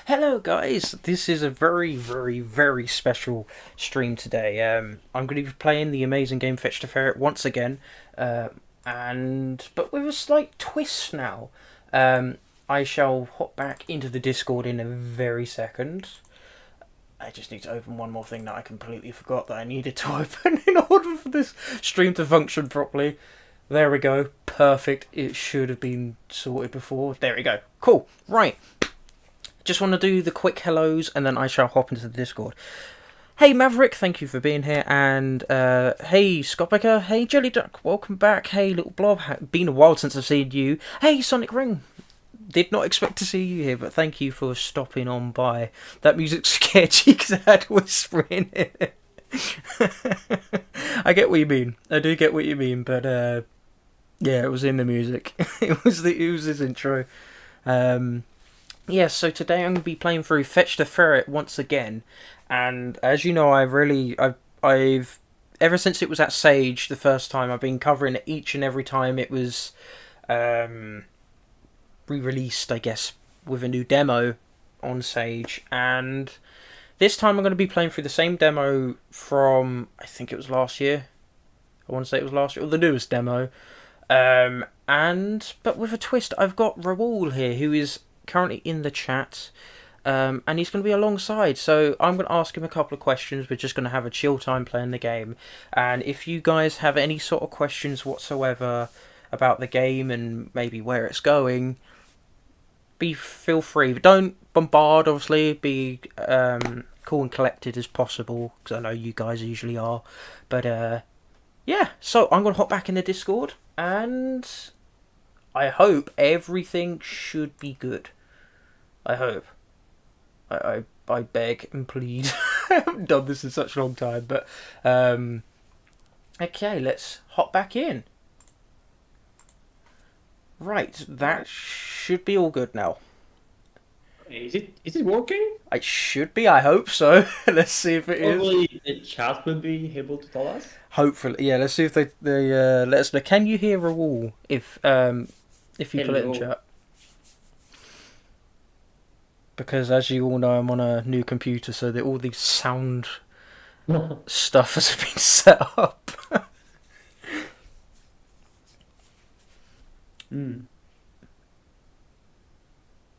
Hello guys, this is a very special stream today. I'm going to be playing the amazing game Fech The Ferret once again, but with a slight twist now. I shall hop back into the Discord in a very second. I just need to open one more thing that I completely forgot that I needed to open in order for this stream to function properly. There we go, perfect. It should have been sorted before. There we go, cool, right. Just want to do the quick hellos and then I shall hop into the Discord. Hey Maverick, thank you for being here, and hey Scoppiker, hey Jelly Duck, welcome back, hey Little Blob, been a while since I've seen you, hey Sonic Ring, did not expect to see you here, but thank you for stopping on by. That music scared you because I had whisper in it. I get what you mean, I do get what you mean, but yeah, it was in the music, it was his intro. Yeah, so today I'm going to be playing through Fech The Ferret once again, and as you know, I've ever since it was at Sage the first time, I've been covering it each and every time it was re-released, I guess, with a new demo on Sage, and this time I'm going to be playing through the same demo from, I think it was last year, I want to say it was last year, or the newest demo, but with a twist. I've got Raul here, who is currently in the chat, and he's going to be alongside, so I'm going to ask him a couple of questions. We're just going to have a chill time playing the game, and if you guys have any sort of questions whatsoever about the game and maybe where it's going, feel free. Don't bombard, obviously. Be cool and collected as possible, because I know you guys usually are, but yeah, so I'm going to hop back in the Discord, and I hope everything should be good. I hope. I beg and plead. I haven't done this in such a long time, but okay, let's hop back in. Right, that should be all good now. Is it working? It should be, I hope so. Let's see if it is. Probably the chat will be able to tell us. Hopefully, yeah, let's see if they let us know. Can you hear Raul if you put it in chat? Because as you all know, I'm on a new computer, so that all these sound stuff has been set up.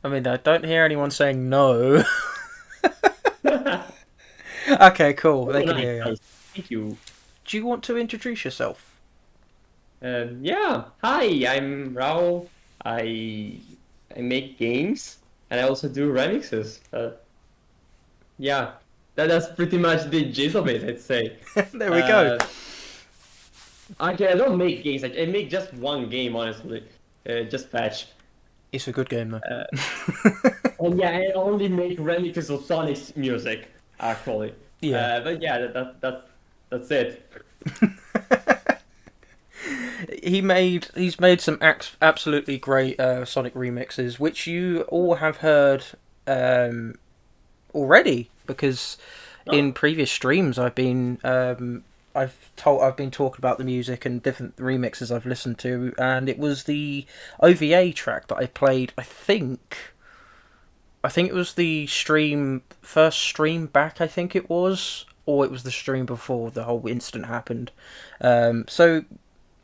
I mean, I don't hear anyone saying no. Okay, cool. They can hear you. Thank you. Do you want to introduce yourself? Yeah. Hi, I'm Raul. I make games, and I also do remixes. Yeah, that's pretty much the gist of it, I'd say. There we go. Actually, I don't make games. I make just one game, honestly. Just Fetch. It's a good game, though. And yeah, I only make remixes of Sonic's music, actually. Yeah. But yeah, that's it. He's made some absolutely great Sonic remixes, which you all have heard already, because in previous streams I've been talking about the music and different remixes I've listened to, and it was the OVA track that I played. I think it was the first stream back. I think it was, or it was the stream before the whole incident happened. So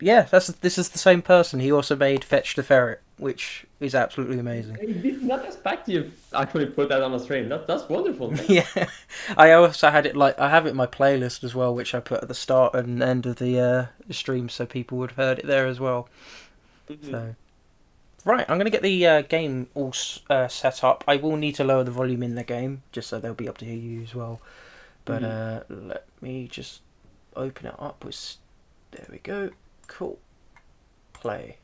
yeah, this is the same person. He also made Fech The Ferret, which is absolutely amazing. I did not expect you to actually put that on the stream. That's wonderful. Yeah, I also had it I have it in my playlist as well, which I put at the start and end of the stream, so people would have heard it there as well. Mm-hmm. So, right, I'm gonna get the game all set up. I will need to lower the volume in the game just so they'll be able to hear you as well. But let me just open it up. There we go. Cool. Play.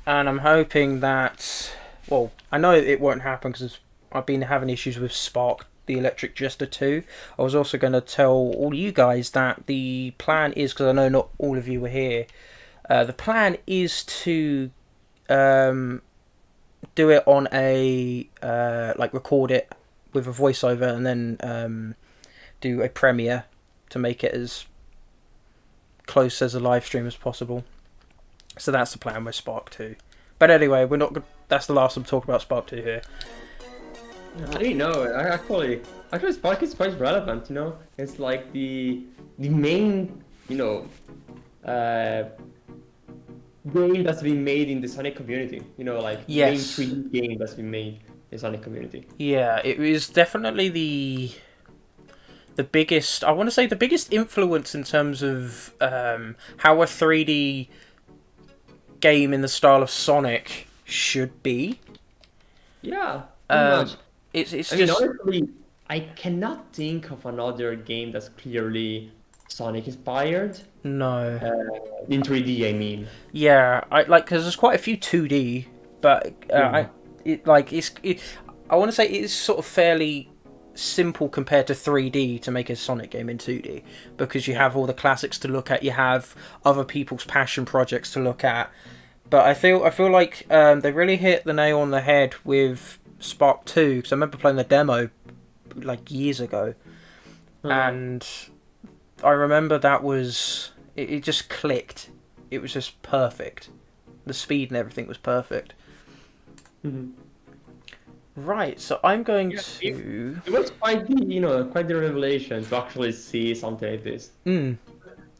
And I'm hoping that, well, I know it won't happen because I've been having issues with Spark the Electric Jester 2. I was also going to tell all you guys that the plan is, because I know not all of you were here, the plan is to do it on a, record it with a voiceover and then do a premiere to make it as close as a live stream as possible. So that's the plan with Spark 2. But anyway, we're not. That's the last I'm talking about Spark 2 here. I didn't know. Actually, Spark is quite relevant. You know, it's like the main uh, game that's been made in the Sonic community. You know, like main Yes. 3D game that's been made in the Sonic community. Yeah, it was definitely the biggest. I want to say the biggest influence in terms of how a 3D game in the style of Sonic should be. Yeah, pretty much. It's I mean, just honestly, I cannot think of another game that's clearly Sonic inspired. no. In 3D, I mean. Yeah, I like because there's quite a few 2D, but I want to say it's sort of fairly simple compared to 3D to make a Sonic game in 2D because you have all the classics to look at, you have other people's passion projects to look at. But I feel like they really hit the nail on the head with Spark 2 because I remember playing the demo like years ago, and I remember that was it just clicked. It was just perfect. The speed and everything was perfect. Mhm. Right, so I'm going Yeah, to. It was quite the revelation to actually see something like this.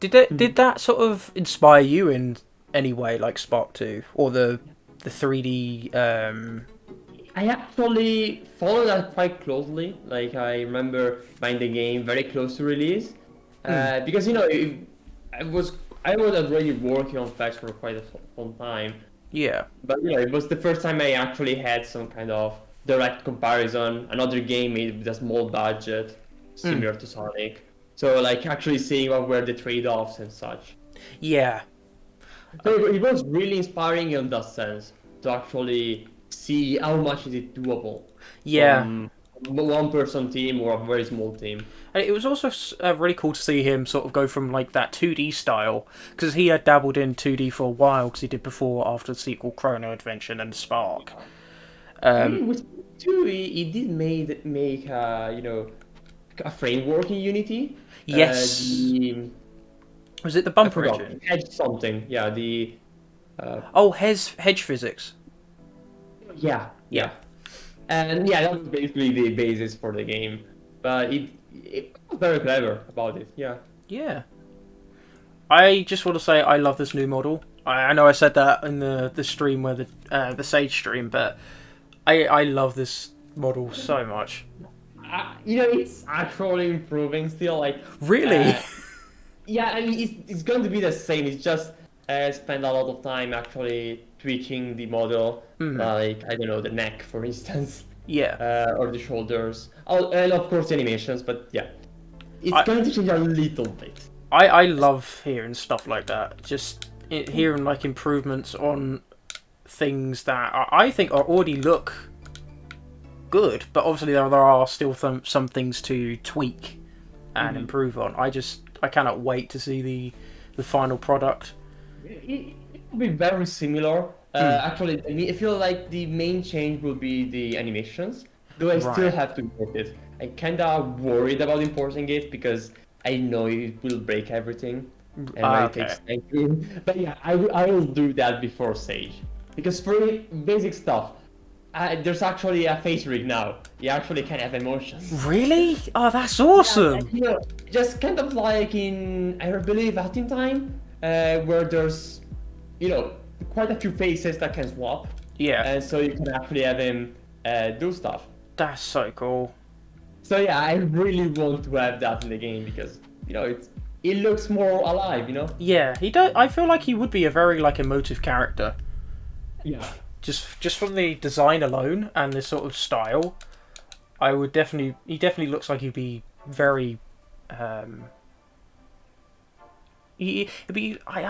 Did that sort of inspire you in any way, like Spark 2 or the 3D? I actually followed that quite closely. Like I remember buying the game very close to release, because I was already working on Fech for quite a long time. Yeah. But it was the first time I actually had some kind of direct comparison. Another game made with a small budget, similar to Sonic. So like actually seeing what were the trade-offs and such. Yeah. So it was really inspiring in that sense to actually see how much is it doable Yeah. from one person team or a very small team. And it was also really cool to see him sort of go from like that 2D style because he had dabbled in 2D for a while because he did before after the sequel Chrono Adventure and Spark. With two, he did make a framework in Unity. Yes. Was it the I bumper forgot. engine? Hedge something. Yeah, the Oh, hedge physics. yeah. And yeah, that was basically the basis for the game. But it was very clever about it. Yeah. Yeah. I just want to say I love this new model. I know I said that in the stream where the Sage stream, but I love this model so much. It's actually improving still. Like Really? yeah, I mean it's going to be the same. It's just spend a lot of time actually tweaking the model, like I don't know, the neck for instance. Yeah. Or the shoulders. Oh, and of course the animations, but yeah. It's going to change a little bit. I love hearing stuff like that. Just hearing like improvements on things that I think already look good, but obviously there are still some things to tweak and improve on. I cannot wait to see the final product. It will be very similar. Actually, I feel like the main change will be the animations, though I still have to import it. I'm kinda worried about importing it because I know it will break everything and it takes time to. But yeah, I will do that before Sage, because for basic stuff, there's actually a face rig now. You actually can have emotions. Really? Oh, that's awesome! Yeah, just kind of like in I believe Latin time, where there's quite a few faces that can swap. Yeah. And so you can actually have him do stuff. That's so cool. So yeah, I really want to have that in the game because it looks more alive. Yeah, he does. I feel like he would be a very like emotive character. Yeah. Just from the design alone and the sort of style, he definitely looks like he'd be very. I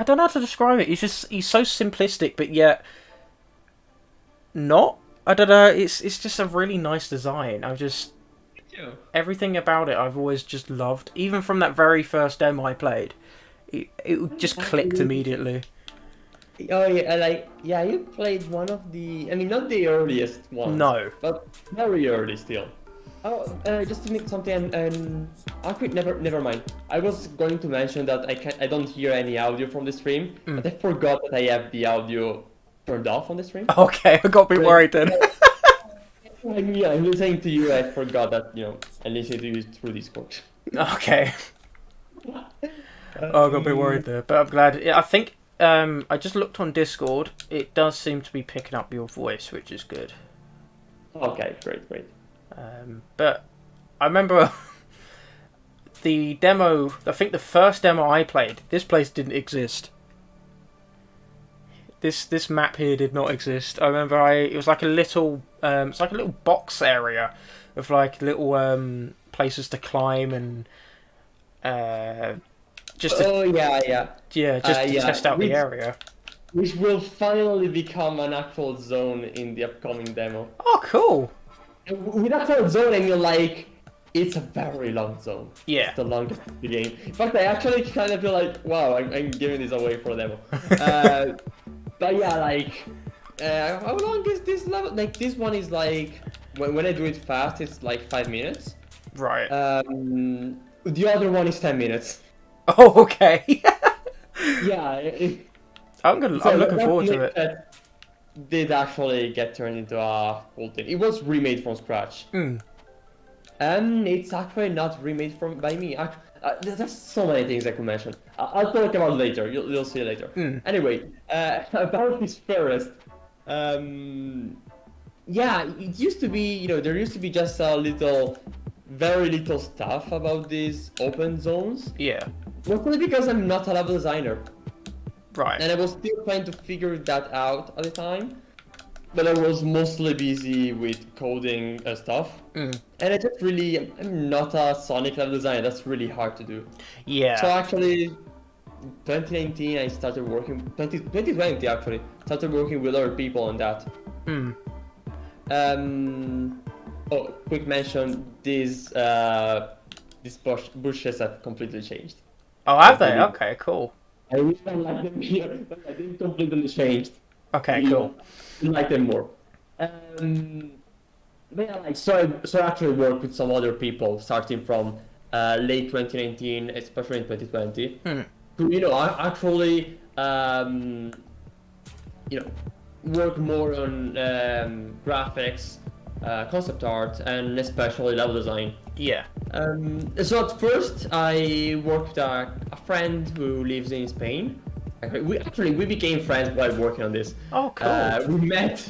don't know how to describe it. He's so simplistic, but yet not. I don't know. It's just a really nice design. Everything about it I've always just loved. Even from that very first demo I played, it just clicked immediately. Oh yeah, you played one of the. I mean, not the earliest one. No. But very early still. Oh, just to make something. Okay, never mind. I was going to mention that I don't hear any audio from the stream, but I forgot that I have the audio turned off on the stream. Okay, I got a bit worried then. I'm listening to you. I forgot that I listened to you through Discord. Okay. Oh, I got a bit worried there, but I'm glad. I think I just looked on Discord. It does seem to be picking up your voice, which is good. Okay, great. But I remember the demo. I think the first demo I played, this place didn't exist. This map here did not exist. I remember it was like a little it's like a little box area of like little places to climb and just to, to test out the area. Which will finally become an actual zone in the upcoming demo. Oh, cool! With actual zone, I mean like it's a very long zone. Yeah, it's the longest in the game. In fact, I actually kind of feel like, wow, I'm giving this away for a demo. But yeah, like, how long is this level? Like, this one is like, when I do it fast, it's like 5 minutes. Right. The other one is 10 minutes. Oh, okay. Yeah. I'm looking forward to it. Did actually get turned into a full thing. It was remade from scratch. It's actually not remade by me. There's so many things I could mention. I'll talk about it later. You'll see it later. Anyway, about this forest. Yeah, it used to be, there used to be just very little stuff about these open zones. Yeah. Mostly because I'm not a level designer. Right. And I was still trying to figure that out at the time. But I was mostly busy with coding stuff. And I just I'm not a Sonic level designer. That's really hard to do. Yeah. So actually, 2019 I started working, 2020 actually, started working with other people on that. Oh, quick mention, these bushes have completely changed. Oh, have they? Okay, cool. I really don't like them here, but I didn't completely changed. Okay, cool. I like them more. But yeah, like, so I actually worked with some other people starting from late 2019, especially in 2020, to actually work more on graphics, concept art, and especially level design. Yeah. So at first I worked with a friend who lives in Spain. We became friends while working on this. Oh, cool. We met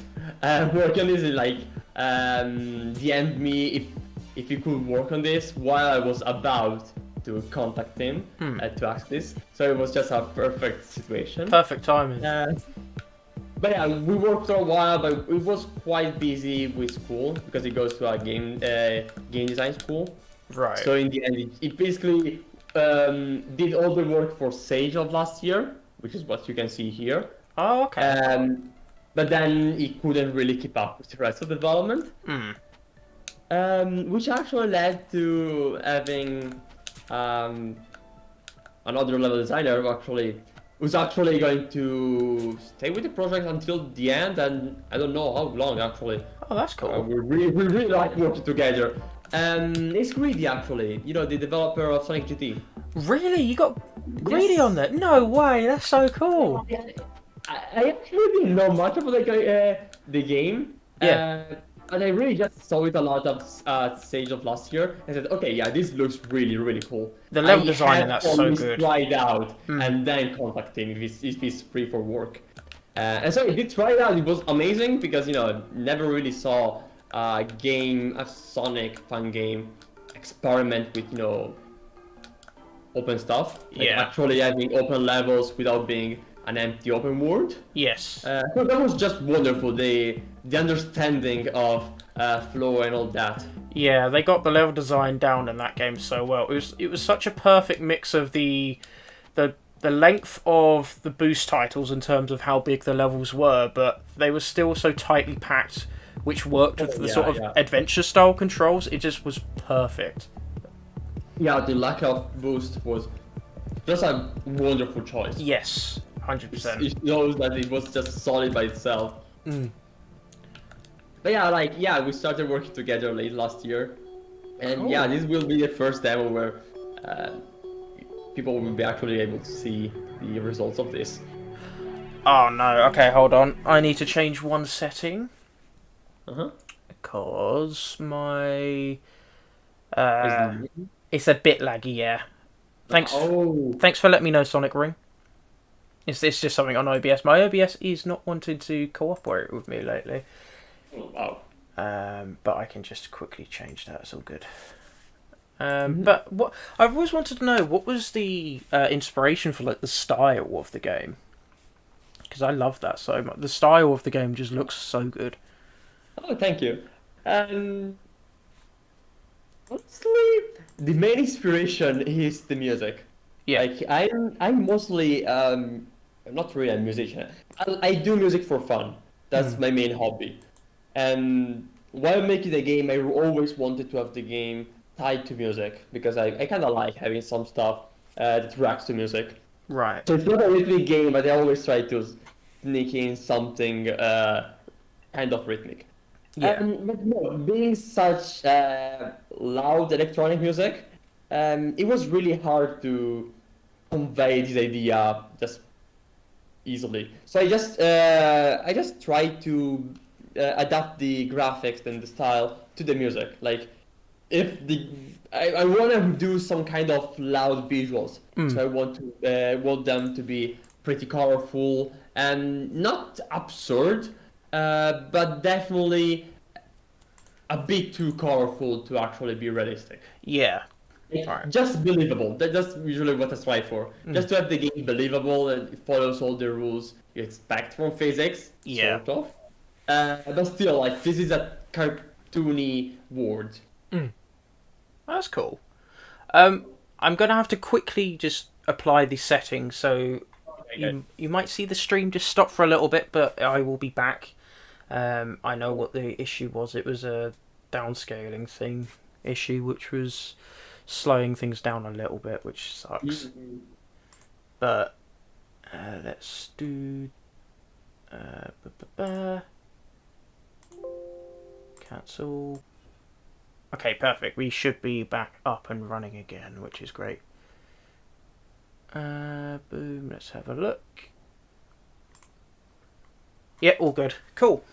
working on this, and like DM'd me if he could work on this while I was about to contact him to ask this. So it was just a perfect situation. Perfect timing. But yeah, we worked for a while, but it was quite busy with school because it goes to a game design school. Right. So in the end, it basically did all the work for Sage of last year, which is what you can see here. Oh, okay. But then it couldn't really keep up with the rest of the development. Which actually led to having another level designer who's actually going to stay with the project until the end, and I don't know how long actually. Oh, that's cool. We really like working together. It's Greedy actually, the developer of Sonic GT. Really? You got Greedy on that? No way, that's so cool. I actually didn't know much about the game. Yeah. And I really just saw it a lot of Stage of last year and said, okay, yeah, this looks really, really cool. The level design in that's so good. Try it out and then contact him if he's free for work. And so I did try it out. It was amazing because, never really saw a Sonic fan game experiment with, open stuff. Like actually having open levels without being an empty open world. Yes. So that was just wonderful. The understanding of flow and all that. Yeah, they got the level design down in that game so well. It was such a perfect mix of the length of the boost titles in terms of how big the levels were, but they were still so tightly packed, which worked with the sort of adventure style controls. It just was perfect. Yeah, the lack of boost was just a wonderful choice. Yes, 100%. It shows that it was just solid by itself. But yeah, we started working together late last year. And cool. Yeah, this will be the first demo where people will be actually able to see the results of this. Oh no, okay, hold on. I need to change one setting. because my Is it- it's a bit laggy. Yeah. Thanks. Oh, Thanks for letting me know, Sonic Ring. It's just something on OBS. My OBS is not wanting to cooperate with me lately. wow. But I can just quickly change that. It's all good. But what I've always wanted to know, what was the inspiration for like the style of the game? Because I love that so much. The style of the game just looks so good. Oh, thank you. Honestly, the main inspiration is the music. Yeah. Like I'm mostly not really a musician. I do music for fun. That's my main hobby. And while making the game, I always wanted to have the game tied to music because I kind of like having some stuff that tracks to music. Right. So it's not a rhythmic game, but I always try to sneak in something kind of rhythmic. Yeah. But no, being such loud electronic music, it was really hard to convey this idea just easily. So I just tried to adapt the graphics and the style to the music. Like if I want to do some kind of loud visuals, so I want them to be pretty colorful and not absurd, but definitely a bit too colorful to actually be realistic. Yeah. Like, Right. just believable. That's usually what I strive for. Just to have the game believable and it follows all the rules you expect from physics, Yeah. sort of. But still, like this is a cartoony world. That's cool. I'm gonna have to quickly just apply the settings, so you might see the stream just stop for a little bit, but I will be back. I know what the issue was. It was a downscaling thing issue, which was slowing things down a little bit, which sucks. But let's do cancel. Okay, perfect. We should be back up and running again, which is great. Boom. Let's have a look. Yeah, all good. Cool.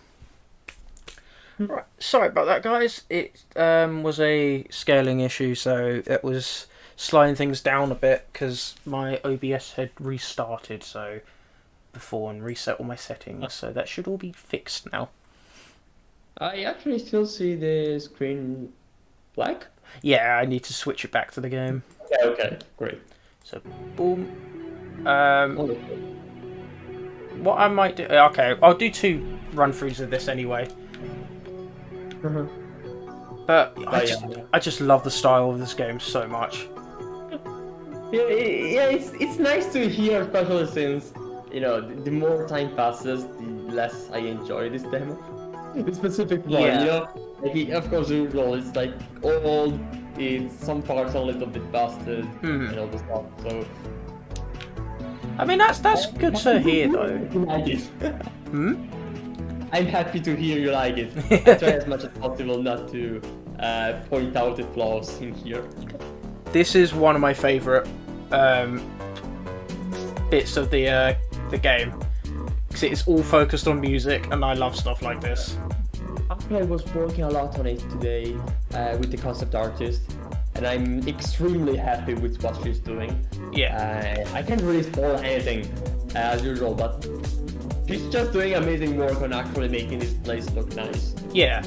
Right, sorry about that, guys. It was a scaling issue, so it was slowing things down a bit because my OBS had restarted before and reset all my settings, so that should all be fixed now. I actually still see the screen black. Yeah, I need to switch it back to the game. Okay, great. So, boom. Oh, What I might do... Okay, I'll do 2 run-throughs of this anyway. But I just love the style of this game so much. yeah, it's nice to hear, especially since the more time passes, the less I enjoy this demo. The specific one, Yeah. like of course the usual, it's like old, it's some parts are a little bit busted and all the stuff. So I mean, that's good to hear though. you like it. I'm happy to hear you like it. I try as much as possible not to point out the flaws in here. This is one of my favourite bits of the game. Because it's all focused on music, and I love stuff like this. Actually, I was working a lot on it today with the concept artist, and I'm extremely happy with what she's doing. Yeah. I can't really spoil anything as usual, but she's just doing amazing work on actually making this place look nice. Yeah.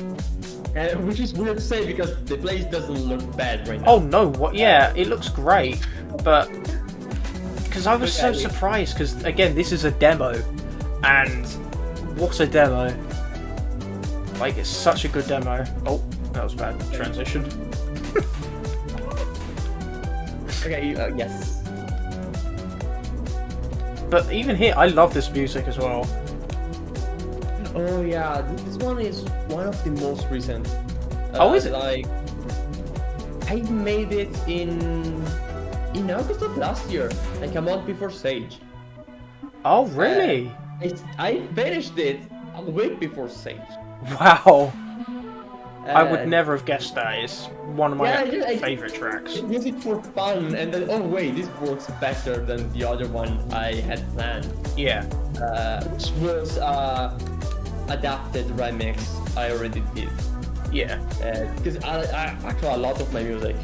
Which is weird to say because the place doesn't look bad right now. Oh no, what? Yeah, it looks great, but because I was so surprised because again, this is a demo, and what a demo! Like, it's such a good demo. Oh, that was bad transition. Okay, yes. But even here, I love this music as well. Oh yeah, this one is one of the most recent. Oh, is it? Like, I made it in August of last year, like a month before Sage. Oh, really? I finished it a week before Sage. Wow. I would never have guessed that. It's one of my I favorite tracks. Music for fun, and then oh wait, this works better than the other one I had planned. Yeah. Which was adapted remix I already did. Yeah. Because actually a lot of my music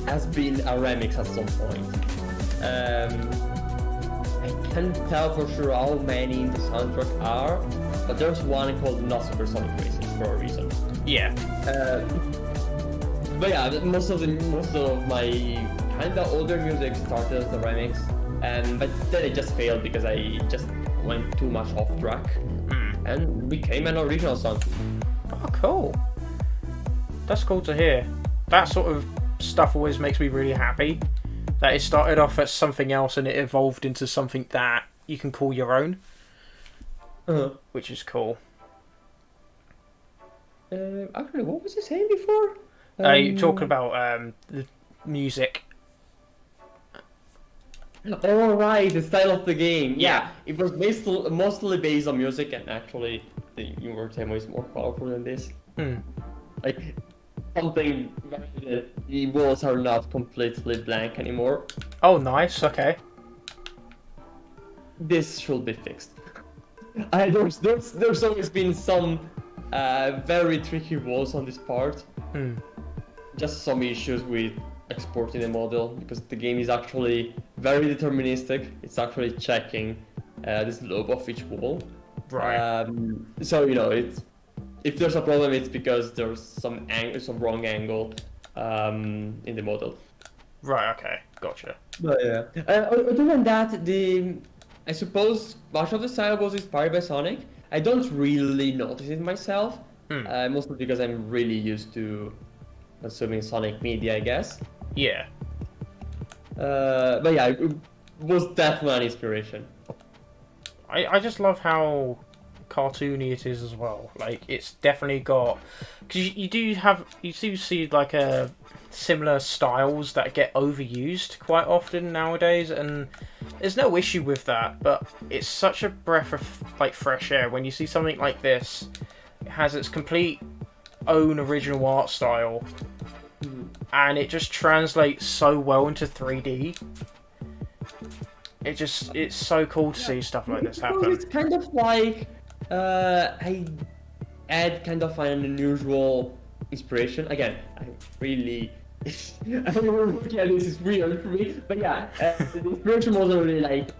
has been a remix at some point. I can't tell for sure how many in the soundtrack are, but there's one called Not Supersonic Races for a reason. Yeah. But yeah, most of my kind of older music started as a remix, but then it just failed because I just went too much off track and became an original song. Oh, cool. That's cool to hear. That sort of stuff always makes me really happy. That it started off as something else and it evolved into something that you can call your own. Which is cool. Actually, what was you saying before? You talk about the music. Oh right, the style of the game. Yeah, it was mostly based on music, and actually, the humor demo is more powerful than this. Like something the walls are not completely blank anymore. Oh, nice. Okay. This should be fixed. There's always been some very tricky walls on this part. Just some issues with exporting the model because the game is actually very deterministic. It's actually checking the slope of each wall. Right. So if there's a problem, it's because there's some wrong angle in the model. Right. Okay. Gotcha. But yeah. Other than that, I suppose much of the style was inspired by Sonic. I don't really notice it myself, mostly because I'm really used to consuming Sonic media, I guess. Yeah. But yeah, it was definitely an inspiration. I just love how cartoony it is as well. Like, it's definitely got... Because you do see like a similar styles that get overused quite often nowadays, and there's no issue with that, but it's such a breath of like fresh air when you see something like this. It has its complete own original art style, and it just translates so well into 3D. It's so cool to see stuff like this happen. It's kind of like I add kind of an unusual inspiration. Again, I really I don't know, yeah, this is weird for me, but yeah, the inspiration wasn't really like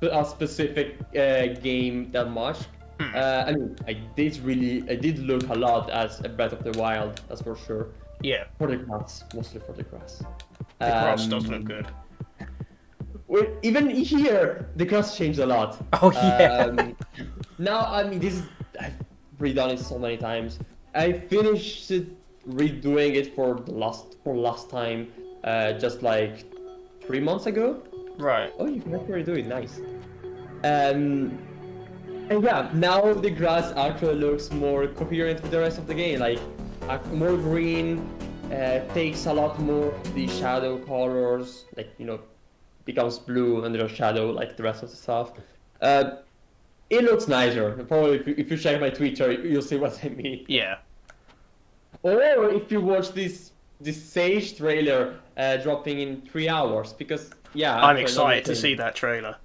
a specific game that much. I mean, I did look a lot as a Breath of the Wild, that's for sure. Yeah. For the grass, mostly for the grass. The grass does look good. Well, even here, the grass changed a lot. Oh yeah. Now, I mean, I've redone it so many times. I finished redoing it for last time, just like 3 months ago. Right. Oh, you can actually do it. Nice. And yeah, now the grass actually looks more coherent with the rest of the game. Like more green, takes a lot more of the shadow colors. Like becomes blue under the shadow like the rest of the stuff. It looks nicer. Probably if you check my Twitter, you'll see what I mean. Yeah. Or if you watch this Sage trailer dropping in 3 hours, because yeah, I'm excited to see that trailer.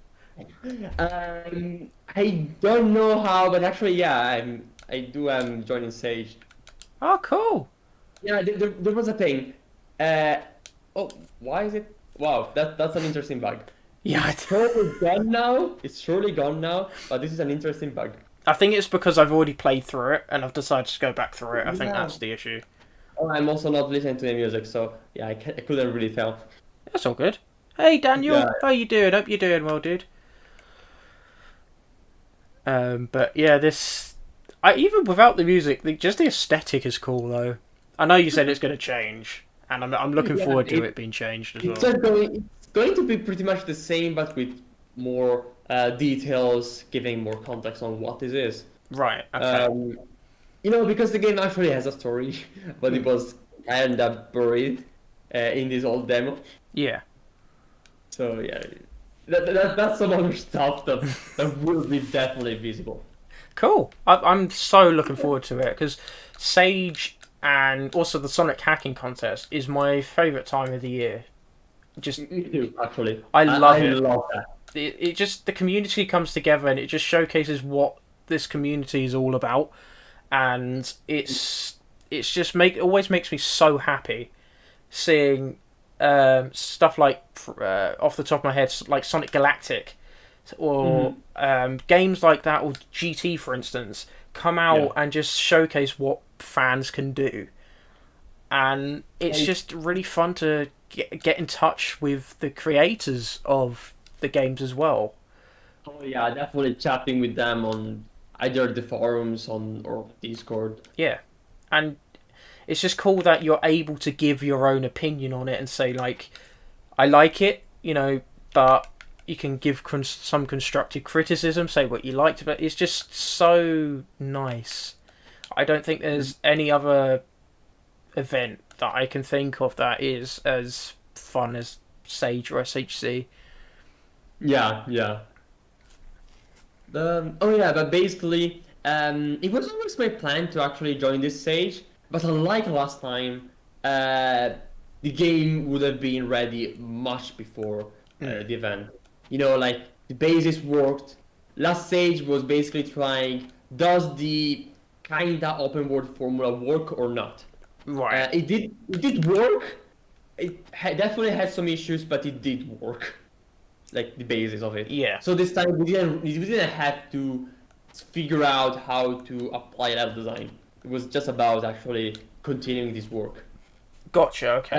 I don't know how, but actually, yeah, I do am joining Sage. Oh, cool. Yeah, there was a thing. Oh, why is it? Wow, that's an interesting bug. Yeah. It's surely gone now. It's surely gone now, but this is an interesting bug. I think it's because I've already played through it and I've decided to go back through it. I think that's the issue. Oh, I'm also not listening to the music, so yeah, I couldn't really tell. That's all good. Hey Daniel, Yeah. how you doing? Hope you're doing well, dude. But yeah, even without the music, just the aesthetic is cool though. I know you said it's going to change, and I'm looking forward to it being changed as well. It's going to be pretty much the same, but with more details, giving more context on what this is. Right. Okay. Because the game actually has a story, but it was kind of buried in this old demo. Yeah. So yeah, that's some other stuff that will be definitely visible. Cool. I'm so looking forward to it because Sage and also the Sonic hacking contest is my favourite time of the year. Me too, actually. I love it. I love that. It just, the community comes together and it just showcases what this community is all about, and it's it's just always makes me so happy seeing stuff like off the top of my head, like Sonic Galactic, or games like that, or GT, for instance, come out and just showcase what fans can do. And it's just really fun to get in touch with the creators of the games as well. Oh yeah, definitely chatting with them on either the forums or Discord. Yeah, and it's just cool that you're able to give your own opinion on it and say, like, I like it, but you can give some constructive criticism, say what you liked, but it's just so nice. I don't think there's any other event that I can think of that is as fun as Sage or SHC. Yeah. But basically, it was always my plan to actually join this Sage, but unlike last time, the game would have been ready much before the event. Like, the basis worked. Last Sage was basically trying, does the kinda open world formula work or not? Right. It did work. Definitely had some issues, but it did work. Like, the basis of it. Yeah. So this time we didn't have to figure out how to apply level design. It was just about actually continuing this work. Gotcha. Okay.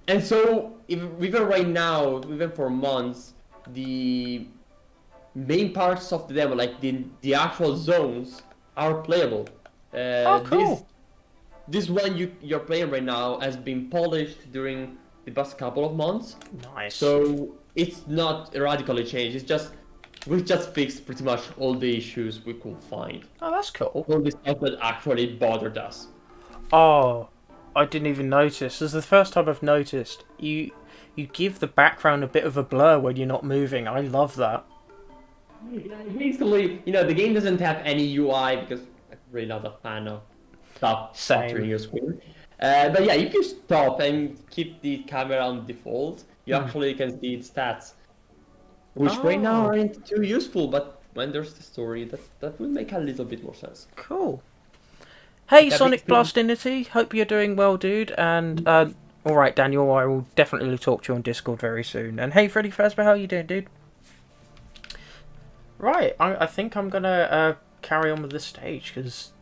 And so even right now, even for months, the main parts of the demo, like the actual zones, are playable. Cool. This one you're playing right now has been polished during the past couple of months. Nice. So it's not radically changed. We just fixed pretty much all the issues we could find. Oh, that's cool. All the stuff that actually bothered us. Oh, I didn't even notice. This is the first time I've noticed. You give the background a bit of a blur when you're not moving. I love that. Yeah, basically, the game doesn't have any UI because I'm really not a fan of stuff capturing your screen. But yeah, you can stop and keep the camera on default. You actually can see its stats, which right now aren't too useful, but when there's the story, that will make a little bit more sense. Cool. Hey, Sonic Blastinity, hope you're doing well, dude. And alright, Daniel, I will definitely talk to you on Discord very soon. And hey, Freddy Fazbear, how you doing, dude? Right, I think I'm gonna carry on with the stage, because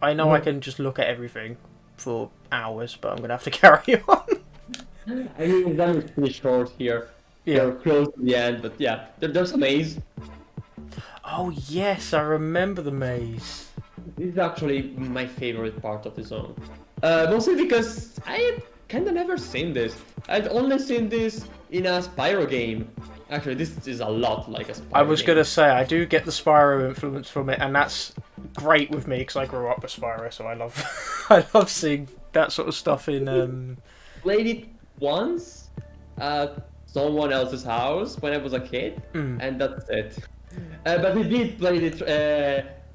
I know I can just look at everything for hours, but I'm gonna have to carry on. I mean, that was pretty short here. Yeah. We're close to the end, but yeah, there's a maze. Oh yes, I remember the maze. This is actually my favorite part of the zone. Mostly because I kinda never seen this. I've only seen this in a Spyro game. Actually, this is a lot like a Spyro I was game. gonna say, I do get the Spyro influence from it, and that's great with me, because I grew up with Spyro, so I love I love seeing that sort of stuff in... Played it once at someone else's house when I was a kid, and that's it. But we did play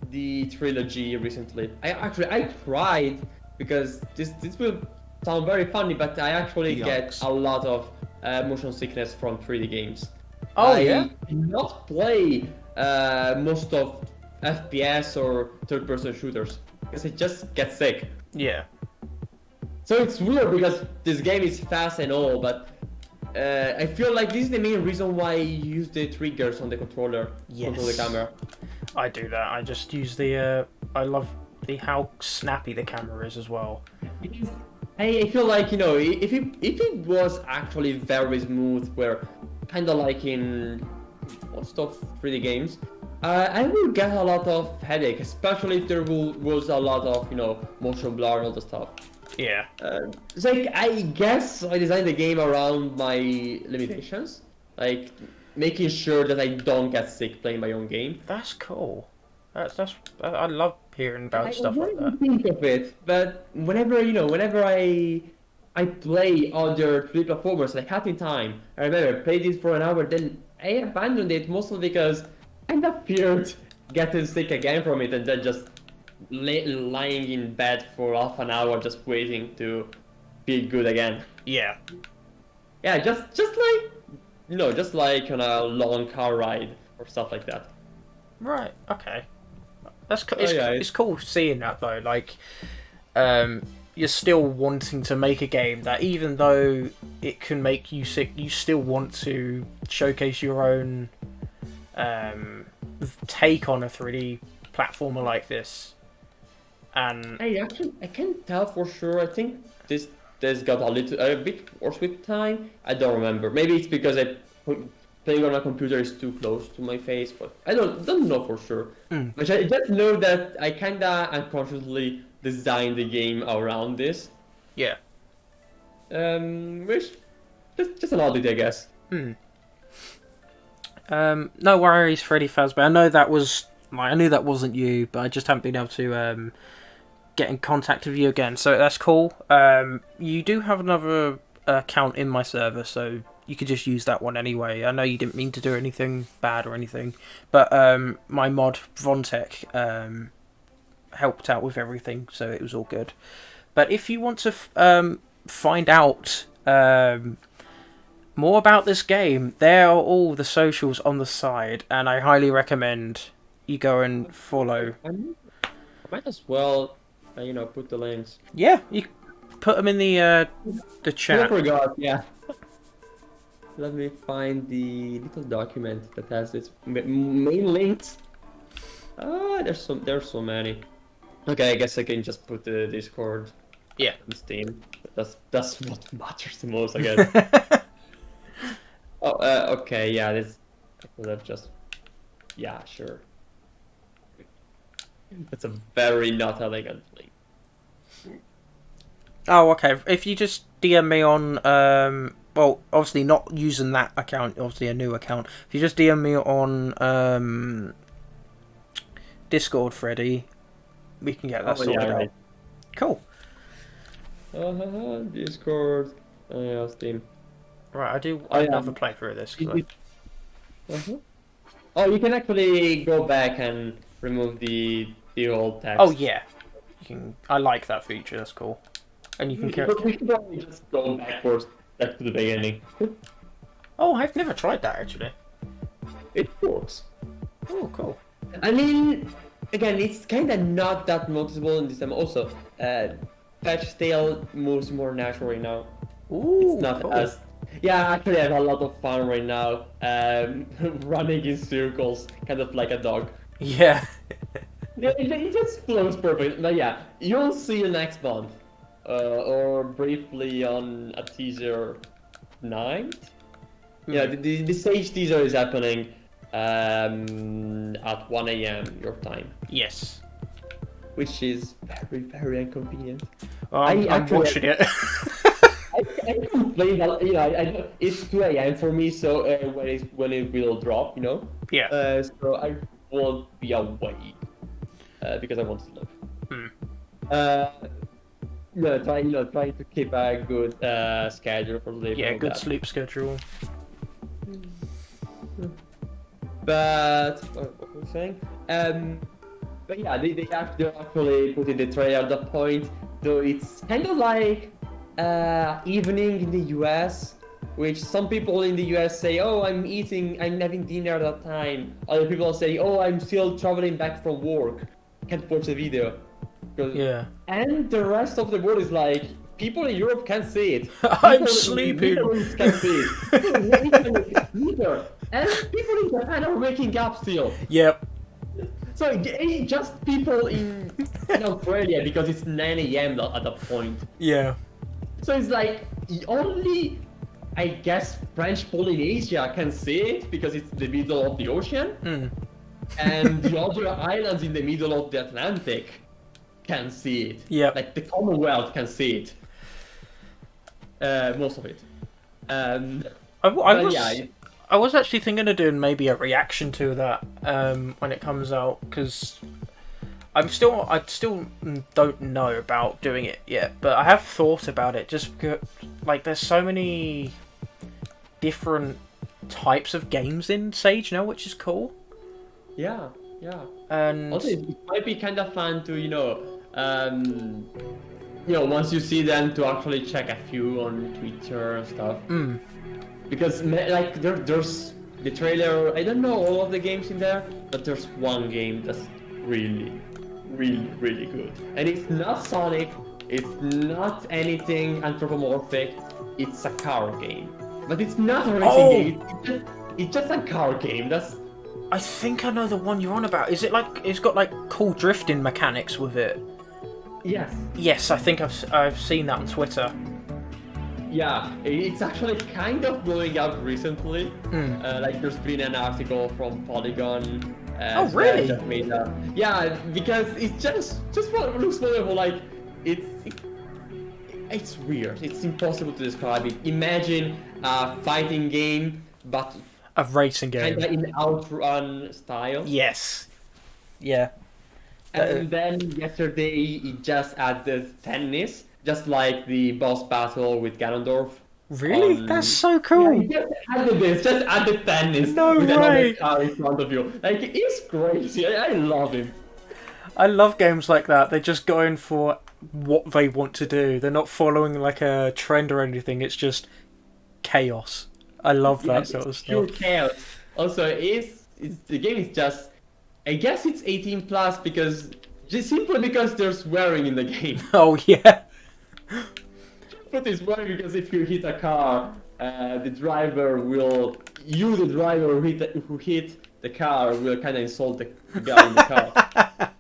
the trilogy recently. I tried, because this will sound very funny, but I actually get a lot of motion sickness from 3D games. I do not play most of FPS or third-person shooters, because I just get sick. Yeah. So it's weird because this game is fast and all, but I feel like this is the main reason why I use the triggers on the controller, control the camera. I do that. I just use the... I love how snappy the camera is as well. I feel like, if it was actually very smooth, where kind of like in most of 3D games, I will get a lot of headache, especially if there was a lot of, motion blur and all the stuff. Yeah. It's like, I guess I designed the game around my limitations, like making sure that I don't get sick playing my own game. That's cool. I love hearing about stuff like that. Think of it, but whenever I play other 3D platformers like Hat in Time, I remember I played it for an hour, then I abandoned it mostly because I feared getting sick again from it, and then just lying in bed for half an hour just waiting to feel good again. Yeah. Yeah, just like on a long car ride or stuff like that. Right. Okay. That's cool. It's cool seeing that though. Like, you're still wanting to make a game that, even though it can make you sick, you still want to showcase your own take on a 3D platformer like this. And I can't tell for sure. I think this got a bit worse with time. I don't remember. Maybe it's because playing on a computer is too close to my face, but I don't know for sure. But I just know that I kinda unconsciously designed the game around this. yeah. Which just an oddity, I guess. No worries, Freddy Fazbear. I knew that wasn't you, but I just haven't been able to get in contact with you again. So that's cool. You do have another account in my server, so you could just use that one anyway. I know you didn't mean to do anything bad or anything, but my mod Vontek helped out with everything, so it was all good. But if you want to find out more about this game, there are all the socials on the side, and I highly recommend you go and follow. I might as well, put the links. Yeah, you put them in the chat. I forgot, yeah. Let me find the little document that has its main links. There's so many. Okay, I guess I can just put the Discord. Yeah. On Steam. That's what matters the most, I guess. Okay, yeah, this. I could have just. Yeah, sure. That's a very not elegant link. Oh, okay. If you just DM me on, well, obviously not using that account, obviously a new account. If you just DM me on Discord, Freddy, we can get that sorted out. Right. Cool. Discord, Steam. Right, I do another playthrough of this. Oh, you can actually go back and remove the old text. Oh yeah, you can. I like that feature. That's cool. And you can. But we should probably just go back to the beginning. Oh, I've never tried that actually. It works. Oh, cool. I mean, again, it's kind of not that noticeable in this time. Also, Fetch Tail moves more naturally now. Ooh, it's not cool. as. Yeah, actually, I have a lot of fun right now. Running in circles, kind of like a dog. Yeah. It just flows perfect. But yeah, you'll see you next month, or briefly on a teaser 9th. Yeah, the stage teaser is happening at 1 a.m. your time. Yes. Which is very, very inconvenient. I'm watching it. I complain that, I know it's 2 a.m. for me, so when it will drop, Yeah. So I won't be awake because I want to sleep. Trying to keep a good schedule for sleep. Yeah, good sleep schedule. But what was I saying? But yeah, they actually put in the trailer at the point, though it's kind of like evening in the US, which some people in the US say, oh, I'm having dinner at that time. Other people say, oh, I'm still traveling back from work. Can't watch the video. Yeah. And the rest of the world is like, people in Europe can't see it. I'm sleeping. Can't see it. And people in Japan are waking up still. Yep. So it's just people in Australia because it's 9 a.m. at that point. Yeah. So it's like only, I guess, French Polynesia can see it because it's the middle of the ocean. And the other islands in the middle of the Atlantic can see it. Yeah. Like the Commonwealth can see it. Most of it. I was actually thinking of doing maybe a reaction to that when it comes out, because I still don't know about doing it yet, but I have thought about it just because, like, there's so many different types of games in Sage now, which is cool. Yeah. And also, it might be kind of fun to, once you see them, to actually check a few on Twitter and stuff. Because, like, there's the trailer, I don't know all of the games in there, but there's one game that's really, really, really good. And it's not Sonic, it's not anything anthropomorphic, it's a car game. But it's not a racing game, it's just a car game. I think I know the one you're on about. Is it like it's got like cool drifting mechanics with it? Yes. Yes, I think I've seen that on Twitter. Yeah, it's actually kind of blowing up recently. Like there's been an article from Polygon. Oh, really? That made yeah, because it's just what looks wonderful. Like it's weird. It's impossible to describe it. Imagine a fighting game, but A racing game. kind of in outrun style. Yes. Yeah. And then yesterday it just added tennis, just like the boss battle with Ganondorf. Really? That's so cool. Yeah, just added tennis No with way. another car in front of you. Like, it's crazy. I love it. I love games like that. They're just going for what they want to do. They're not following like a trend or anything. It's just chaos. I love that sort of Pure stuff. chaos. Also, the game is just, I guess it's 18 plus because just simply because there's swearing in the game. Oh yeah. But it's swearing because if you hit a car, the driver who hit the car will kind of insult the guy in the car.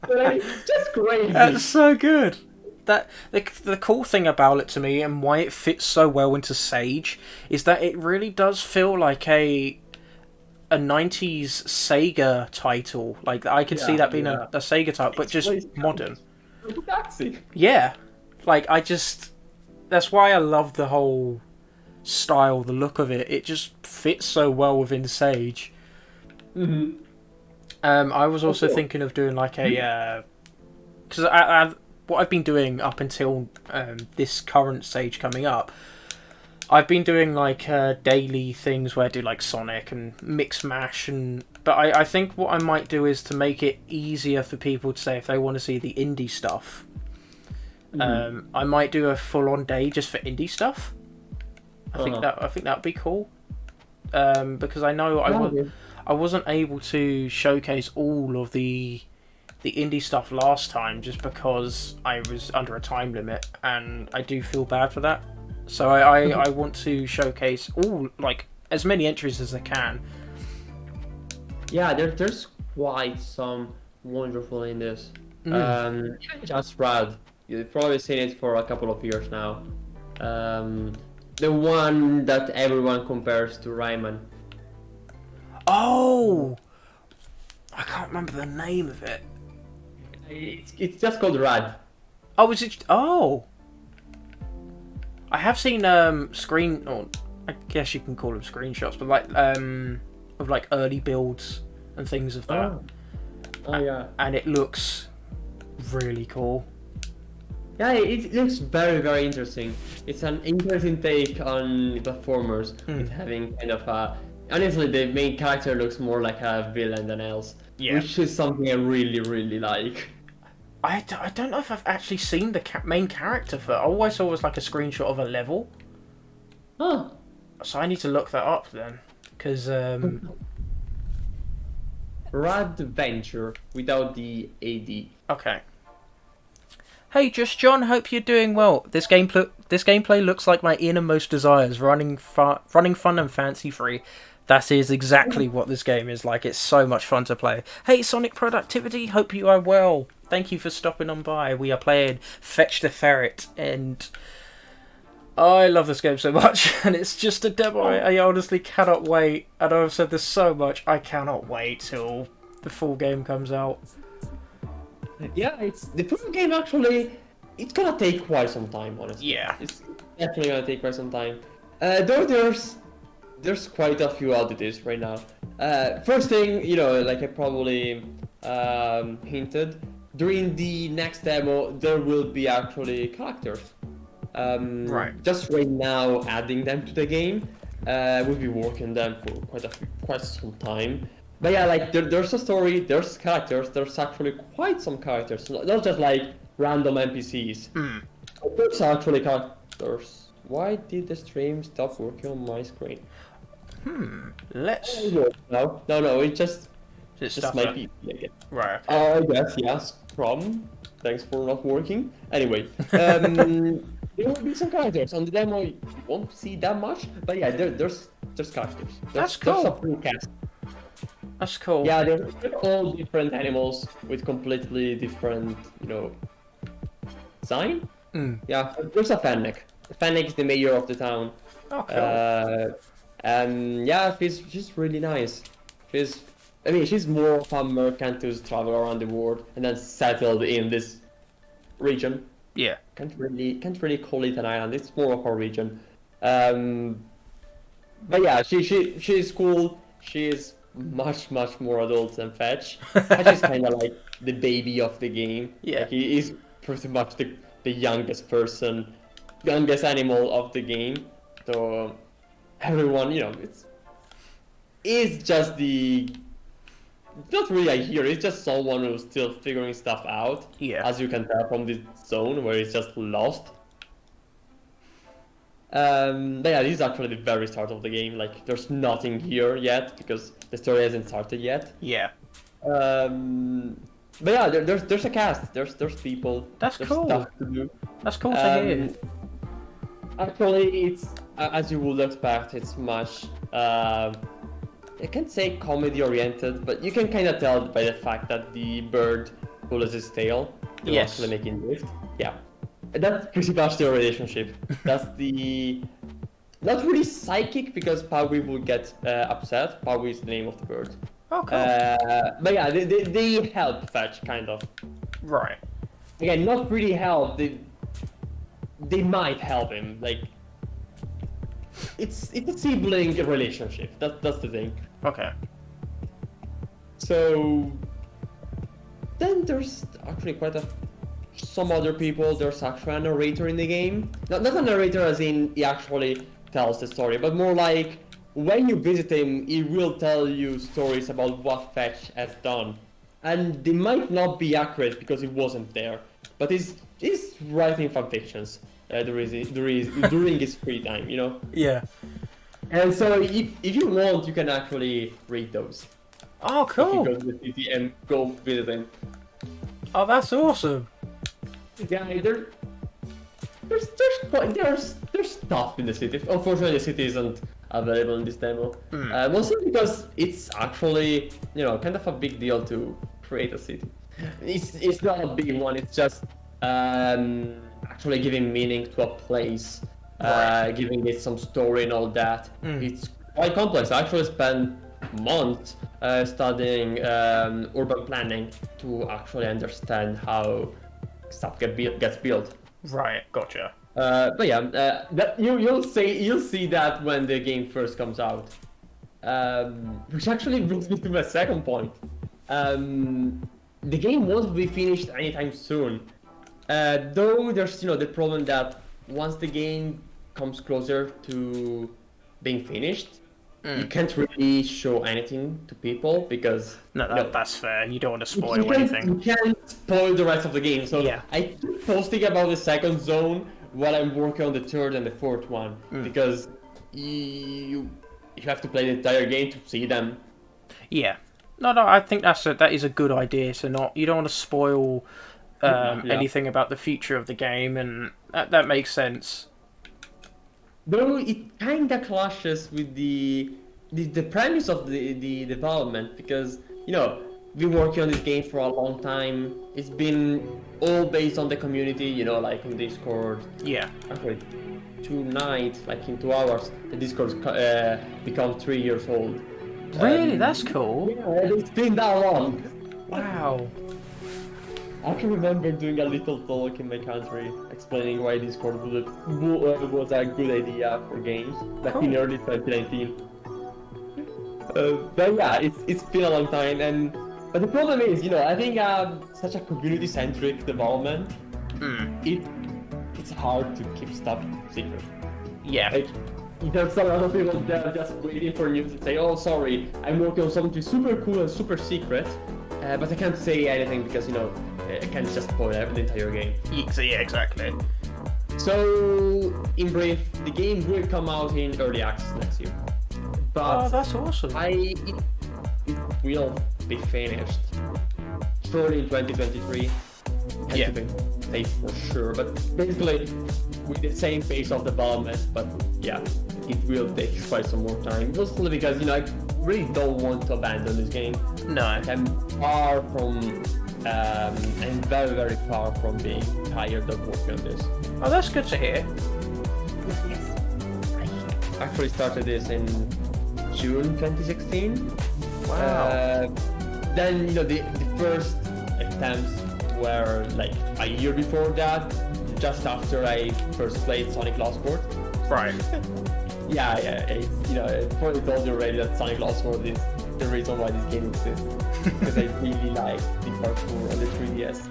But it's just crazy. That's so good. That the cool thing about it to me and why it fits so well into Sage is that it really does feel like a 90s Sega title. Like I could see that being a Sega title, but just modern. Taxi. Yeah. Like that's why I love the whole style, the look of it. It just fits so well within Sage. Mm-hmm. I was also thinking of doing like a because what I've been doing up until this current Sage coming up, I've been doing like daily things where I do like Sonic and Mix Mash but I think what I might do is to make it easier for people to say if they want to see the indie stuff. I might do a full-on day just for indie stuff. I think that'd be cool. Because I know I wasn't able to showcase all of the indie stuff last time just because I was under a time limit, and I do feel bad for that. So I want to showcase all like as many entries as I can. Yeah, there's quite some wonderful in this. Just Rad. You've probably seen it for a couple of years now. The one that everyone compares to Rayman. Oh, I can't remember the name of it. It's just called Rad. Oh, is it? Oh, I have seen screen. Or I guess you can call them screenshots, but like of like early builds and things of that. Oh yeah. And it looks really cool. Yeah, it looks very, very interesting. It's an interesting take on platformers. It's having kind of a... Honestly, the main character looks more like a villain than else. Yeah. Which is something I really, really like. I don't know if I've actually seen the main character for... All I saw was like a screenshot of a level. Huh. So I need to look that up then. Because... Rad Venture, without the AD. Okay. Hey, Just John, hope you're doing well. This gameplay looks like my innermost desires, running fun and fancy-free. That is exactly what this game is like. It's so much fun to play. Hey, Sonic Productivity, hope you are well. Thank you for stopping on by. We are playing Fech The Ferret, and I love this game so much, and it's just a demo. I honestly cannot wait. I know I've said this so much. I cannot wait till the full game comes out. Yeah, it's the full game actually. It's gonna take quite some time, honestly. Yeah, it's definitely gonna take quite some time. Though there's quite a few oddities right now. First thing, like I probably hinted, during the next demo there will be actually characters. Right. Just right now, adding them to the game. We'll be working on them for quite some time. But yeah, like there's a story, there's characters, there's actually quite some characters, not just like random NPCs. There's actually characters. Why did the stream stop working on my screen? Let's... No, it just might be again. Right. I guess, yes. problem. Thanks for not working. Anyway, there will be some characters on the demo. You won't see that much, but yeah, there's characters. That's cool. There's a full cast. That's cool. Yeah, they're all different animals with completely different, design. Yeah, there's a Fennec. Fennec is the mayor of the town. Oh, cool. And yeah, she's really nice. She's more of a merchant who's traveled around the world and then settled in this region. Yeah. Can't really call it an island. It's more of a region. But yeah, she's cool. She's much more adult than Fetch. Fetch is kind of like the baby of the game. Yeah. Like, he is pretty much the youngest animal of the game. So everyone, it's just not really a hero. It's just someone who's still figuring stuff out. Yeah. As you can tell from this zone where it's just lost. But yeah, this is actually the very start of the game. Like, there's nothing here yet because the story hasn't started yet. Yeah. But yeah, there's a cast. There's people. That's there's cool. Stuff to do. That's cool to hear. Actually, it's as you would expect. It's much. I can't say comedy oriented, but you can kind of tell by the fact that the bird pulls his tail. Yes. Actually making drift. Yeah. That's pretty much their relationship. That's not really psychic because Paui will get upset. Paui is the name of the bird. Oh, cool. But yeah, they help Fetch kind of. Right. Again, not really help. They might help him. Like, it's a sibling relationship. That's the thing. Okay. So then there's actually some other people. There's actually a narrator in the game. Not a narrator as in he actually tells the story, but more like when you visit him, he will tell you stories about what Fetch has done. And they might not be accurate because he wasn't there, but he's writing fanfictions during his free time, Yeah. And so if you want, you can actually read those. Oh, If cool. you go to the city and go visit him. Oh, that's awesome. Yeah, there's stuff in the city. Unfortunately, the city isn't available in this demo. Mostly because it's actually, kind of a big deal to create a city. It's not a big one. It's just actually giving meaning to a place, giving it some story and all that. It's quite complex. I actually spent months studying urban planning to actually understand how stuff gets built. Right, gotcha. But yeah, you'll see that when the game first comes out. Which actually brings me to my second point. The game won't be finished anytime soon. Though there's the problem that once the game comes closer to being finished, you can't really show anything to people because that's fair. You don't want to spoil you anything. can't spoil the rest of the game. So Yeah. I keep posting about the second zone while I'm working on the third and the fourth one because you have to play the entire game to see them. Yeah. No, I think that is a good idea. So you don't want to spoil anything about the future of the game, and that makes sense. Though it kinda clashes with the premise of the development because we've been working on this game for a long time. It's been all based on the community, like in Discord. Yeah. Actually, tonight, like in 2 hours, the Discord's become 3 years old. Really, that's cool. Yeah, it's been that long. Wow. I can remember doing a little talk in my country explaining why Discord was a good idea for games back in early 2019. But yeah, it's been a long time, but the problem is, I think such a community-centric development, it's hard to keep stuff secret. Yeah. Like, there's a lot of people that are just waiting for news to say, oh, sorry, I'm working on something super cool and super secret, but I can't say anything because, I can't just spoil the entire game. Yeah, exactly. So, in brief, the game will come out in early access next year. But that's awesome. it will be finished surely in 2023. Yeah. I can say for sure, but basically with the same pace of development. But yeah, it will take quite some more time. Mostly because I really don't want to abandon this game. No. I'm far from, I'm very very far from being tired of working on this. Oh, that's good to hear. I actually started this in June 2016. Wow. Then the first attempts were like a year before that, just after I first played Sonic Lost World. Right. Yeah, it's, I probably told you already that Sonic Lost World is the reason why this game exists. Because I really like the parkour on the 3DS.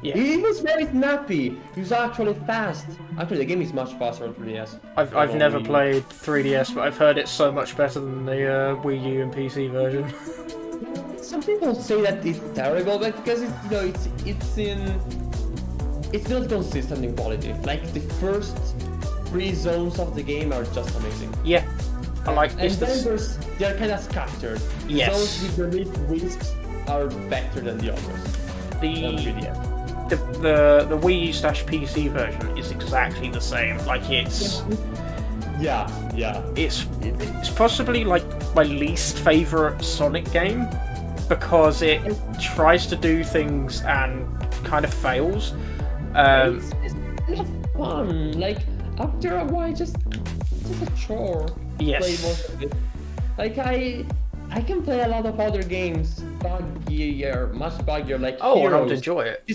Yeah. It was very snappy. It was actually fast. Actually, the game is much faster on 3DS. I've never played 3DS, but I've heard it's so much better than the Wii U and PC version. Some people say that it's terrible, but because it's not consistent in quality. Like the first 3 zones of the game are just amazing. Yeah. I like And this. then they're kind of scattered. Yes. Zones with the little wisps are better than the others. On The 3DS. the Wii U/PC version is exactly the same. Like it's possibly like my least favorite Sonic game because it tries to do things and kind of fails. It's not fun. Like after a while, just a chore. Yes. Play most of it. Like I can play a lot of other games, much buggier, like Oh, and I Heroes. would enjoy it.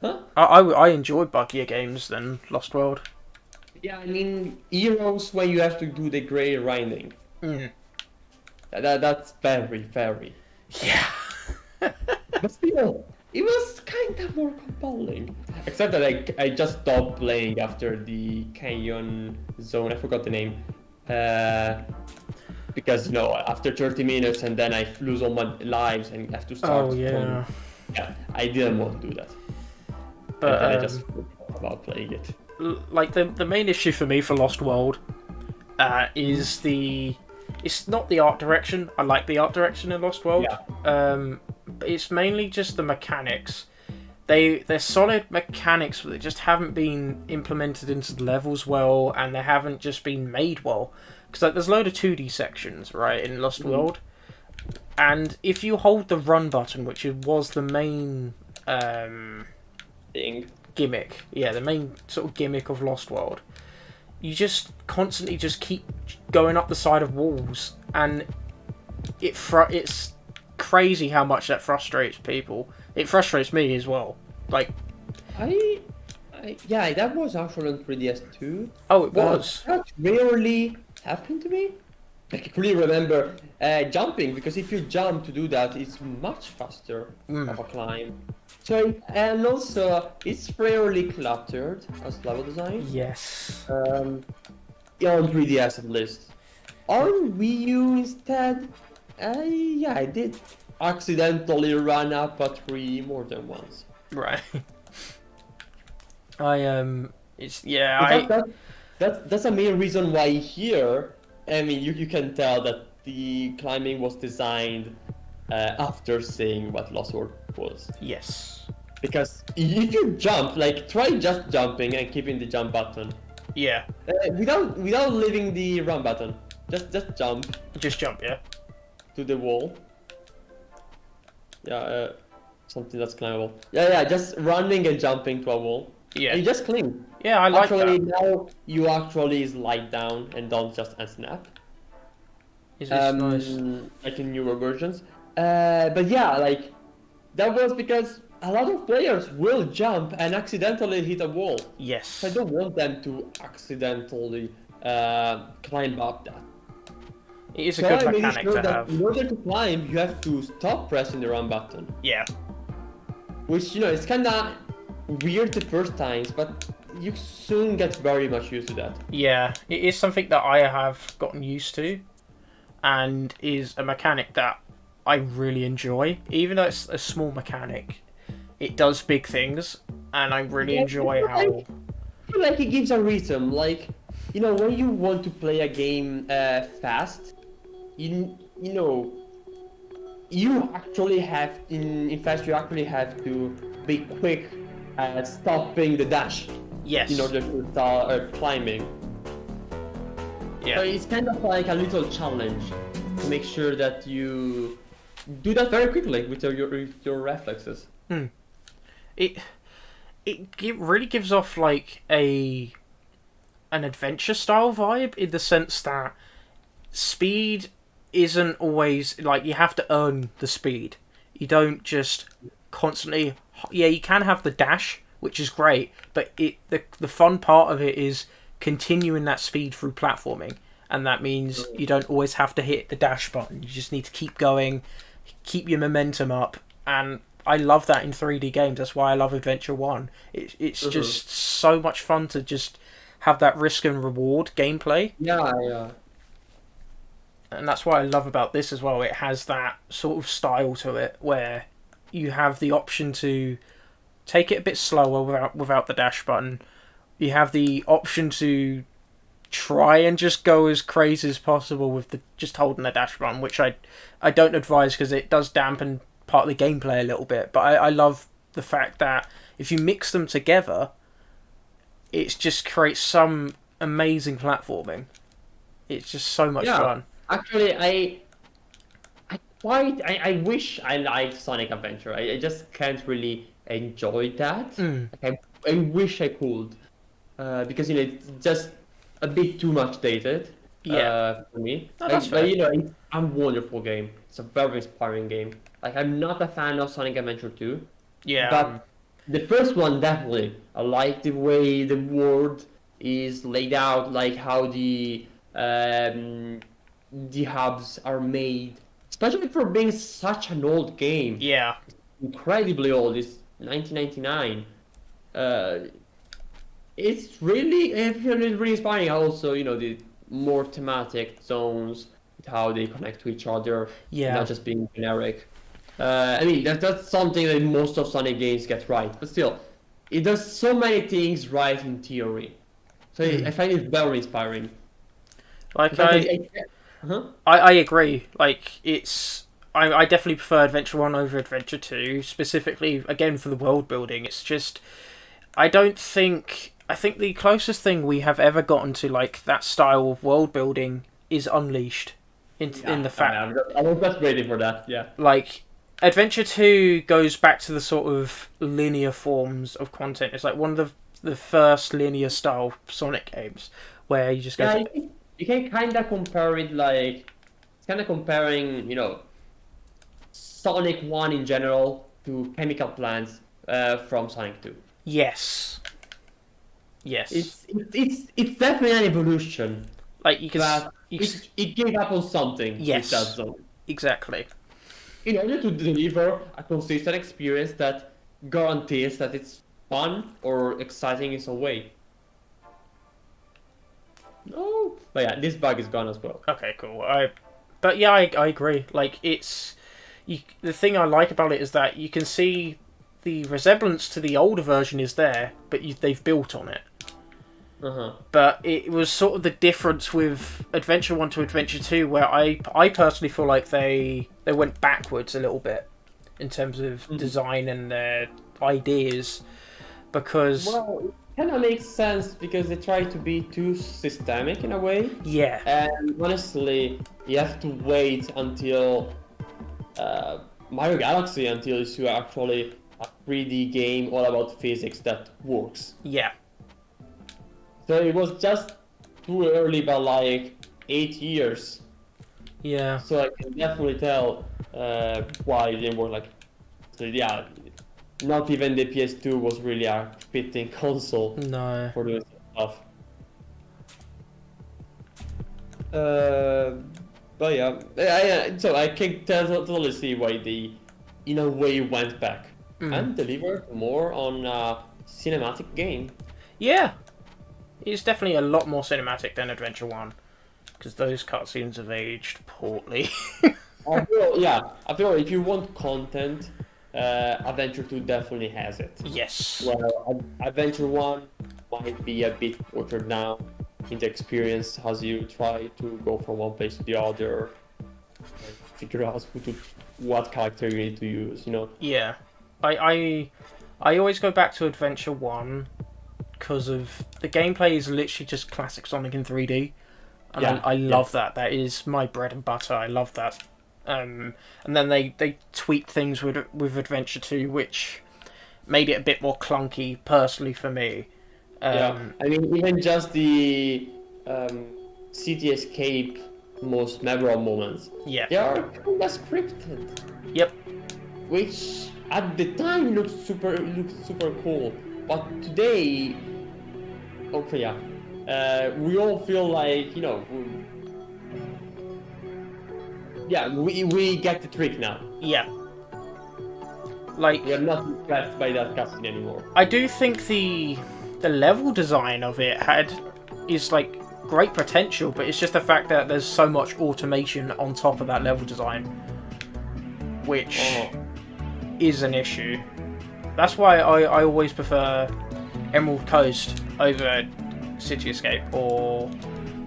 Huh? I enjoy buggier games than Lost World. Yeah, I mean Heroes when you have to do the grey grinding. Mm. That's very, very. Yeah. But still, it was kind of more compelling. Except that I just stopped playing after the Canyon Zone. I forgot the name. Because after 30 minutes and then I lose all my lives and have to start. Oh yeah. Yeah, I didn't want to do that. But And then I just forgot about playing it. like the main issue for me for Lost World is it's not the art direction. I like the art direction in Lost World. Yeah. But it's mainly just the mechanics. They're solid mechanics, but they just haven't been implemented into the levels well, and they haven't just been made well. Because there's a load of 2D sections, right, in Lost World, and if you hold the run button, which was the main Thing. gimmick, the main sort of gimmick of Lost World, you just constantly just keep going up the side of walls, and it's crazy how much that frustrates people. It frustrates me as well. Like, Yeah, that was actually on 3DS too. oh, it was. That rarely happened to me. I can really remember jumping, because if you jump to do that, it's much faster of a climb. So, and also, it's rarely cluttered as level design. Yes. Yeah, on 3DS at least. On Wii U instead, I did accidentally run up a tree more than once. Right. That's a main reason why here, I mean, you can tell that the climbing was designed after seeing what Lost World was. Yes. Because if you jump, like try just jumping and keeping the jump button. Yeah. Without leaving the run button. Just jump Just jump, yeah. to the wall. Yeah, something that's climbable. Yeah, just running and jumping to a wall. Yeah. And you just cling. Yeah, I like Actually, that. now you actually slide down and don't just unsnap. It's nice. Like in newer versions. But yeah, like that was because a lot of players will jump and accidentally hit a wall. Yes. I don't want them to accidentally climb up that. It is a So good I made mechanic sure to that have. in order to climb, you have to stop pressing the run button. Yeah. Which, it's kind of weird the first times, but you soon get very much used to that. Yeah. It is something that I have gotten used to, and is a mechanic that I really enjoy. Even though it's a small mechanic, it does big things, and I really enjoy how... I feel like it gives a rhythm. Like, when you want to play a game fast, you actually have, in fact, you actually have to be quick at stopping the dash Yes. in order to start climbing. Yeah. So it's kind of like a little challenge to make sure that you do that very quickly with your reflexes. It really gives off like an adventure style vibe, in the sense that speed isn't always like, you have to earn the speed. You don't just constantly. Yeah, you can have the dash, which is great, but the fun part of it is continuing that speed through platforming, and that means you don't always have to hit the dash button. You just need to keep going, keep your momentum up, and I love that in 3D games. That's why I love Adventure 1. It's just so much fun to just have that risk and reward gameplay. Yeah. And that's what I love about this as well. It has that sort of style to it where you have the option to take it a bit slower without the dash button. You have the option to try and just go as crazy as possible with just holding the dash button, which I don't advise, because it does dampen part of the gameplay a little bit. But I love the fact that if you mix them together, it just creates some amazing platforming. It's just so much fun. Actually, I wish I liked Sonic Adventure. I just can't really enjoy that. Like, I wish I could, because it's just a bit too much dated. For me. No, that's but fair. it's a wonderful game. It's a very inspiring game. Like, I'm not a fan of Sonic Adventure 2. Yeah. But the first one, definitely. I like the way the world is laid out, like how the hubs are made, especially for being such an old game. Yeah. Incredibly old. It's 1999. It's really inspiring. Also, the more thematic zones, how they connect to each other, not just being generic. I mean, that's something that most of Sonic games get right, but still, it does so many things right in theory. So I find it very inspiring. Like, I agree. Like, I definitely prefer Adventure 1 over Adventure 2, specifically, again, for the world building. It's just, I think the closest thing we have ever gotten to, like, that style of world building is Unleashed. In the fact, I was just waiting for that. Yeah. Like, Adventure 2 goes back to the sort of linear forms of content. It's like one of the first linear style Sonic games where you just go. Yeah, you can kind of compare it, like, it's kind of comparing, Sonic 1 in general to chemical plants from Sonic 2. Yes. It's definitely an evolution. Like, you can. It gave up on something. Yes. With that zone. Exactly. In order to deliver a consistent experience that guarantees that it's fun or exciting in some way. No, but yeah, this bug is gone as well. Okay, cool. I agree. Like, the thing I like about it is that you can see the resemblance to the older version is there, but they've built on it. But it was sort of the difference with Adventure 1 to Adventure 2, where I personally feel like they went backwards a little bit in terms of design and their ideas, because... Well, it kind of makes sense, because they try to be too systemic in a way. Yeah. And honestly, you have to wait until Mario Galaxy until you actually a 3D game all about physics that works. Yeah. So it was just too early by like 8 years. Yeah. So I can definitely tell why it didn't work. Like, so yeah, not even the PS2 was really a fitting console for doing stuff. But yeah, so I can totally see why they, in a way, went back and delivered more on a cinematic game. Yeah. It's definitely a lot more cinematic than Adventure 1, because those cutscenes have aged poorly. I feel if you want content, Adventure 2 definitely has it. Yes. Well, Adventure 1 might be a bit watered down in the experience as you try to go from one place to the other and figure out what character you need to use. Yeah, I always go back to Adventure 1 because of the gameplay is literally just classic Sonic in 3D, and I love that. That is my bread and butter. I love that. And then they tweaked things with Adventure 2, which made it a bit more clunky, personally, for me. I mean, even just the city escape most memorable moments. Yeah. They are kind of scripted. Yep. Which at the time looked super cool, but today, okay, we all feel like we get the trick now. Yeah. Like, we are not impressed by that cutscene anymore. I do think the level design of it is like great potential, but it's just the fact that there's so much automation on top of that level design, which is an issue. That's why I always prefer Emerald Coast over City Escape, or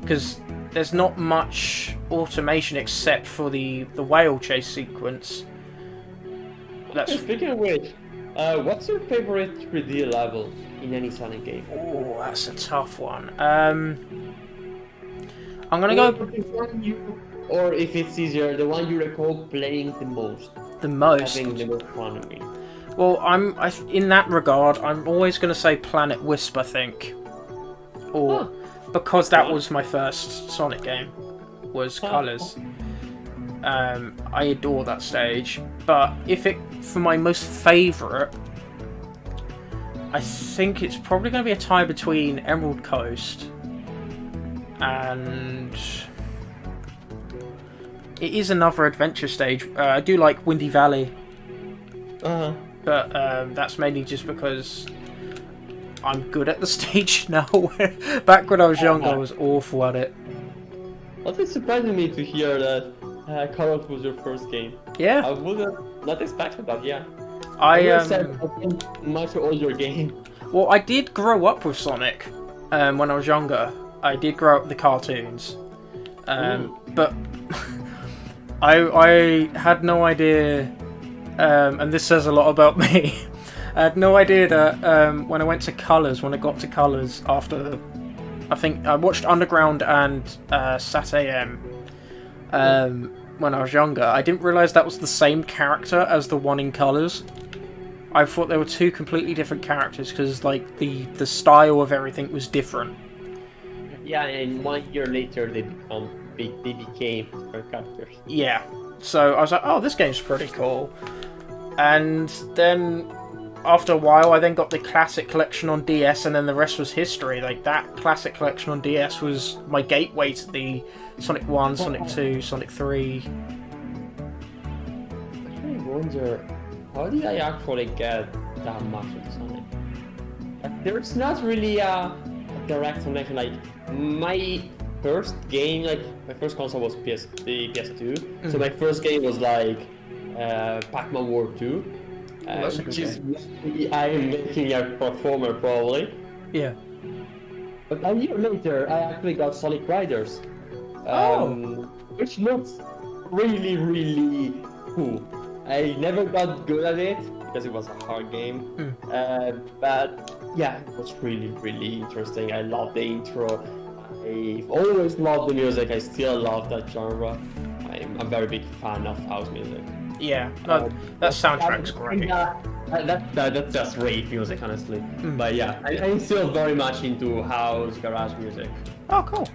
because there's not much automation except for the whale chase sequence. Speaking of which, what's your favorite 3D level in any Sonic game? Oh, that's a tough one. I'm gonna go. Or if it's easier, the one you recall playing the most. The most. Having the most fun with me. Well, in that regard, I'm always gonna say Planet Wisp, I think, or because that was my first Sonic game, was Colors. I adore that stage, but for my most favourite, I think it's probably going to be a tie between Emerald Coast and it is another adventure stage. I do like Windy Valley, but that's mainly just because I'm good at the stage now. Back when I was young, I was awful at it. Well, it's surprising me to hear that Colors was your first game. Yeah. I would have not expected that, yeah. I said much older game. Well, I did grow up with Sonic when I was younger. I did grow up with the cartoons. But I had no idea, and this says a lot about me. I had no idea that when I got to Colors after, I think I watched Underground and Sat AM when I was younger, I didn't realise that was the same character as the one in Colors. I thought they were two completely different characters because like the style of everything was different. Yeah, and 1 year later they became different characters. Yeah, so I was like, oh, this game's pretty cool. And then after a while, I then got the Classic Collection on DS, and then the rest was history. Like, that Classic Collection on DS was my gateway to the Sonic 1, Sonic 2, Sonic 3. I really wonder, how did I actually get that much of Sonic? Like, there's not really a direct connection. Like, my first game, like, my first console was the PS2, so my first game was like Pac-Man World 2. Which is I am making a performer probably. Yeah. But a year later, I actually got Sonic Riders, which looks really, really cool. I never got good at it because it was a hard game, but yeah, it was really, really interesting. I love the intro. I've always loved the music. I still love that genre. I'm a very big fan of house music. Yeah, that soundtrack's great. That's just great music, honestly. But yeah, I'm still very much into house, garage music. Oh, cool.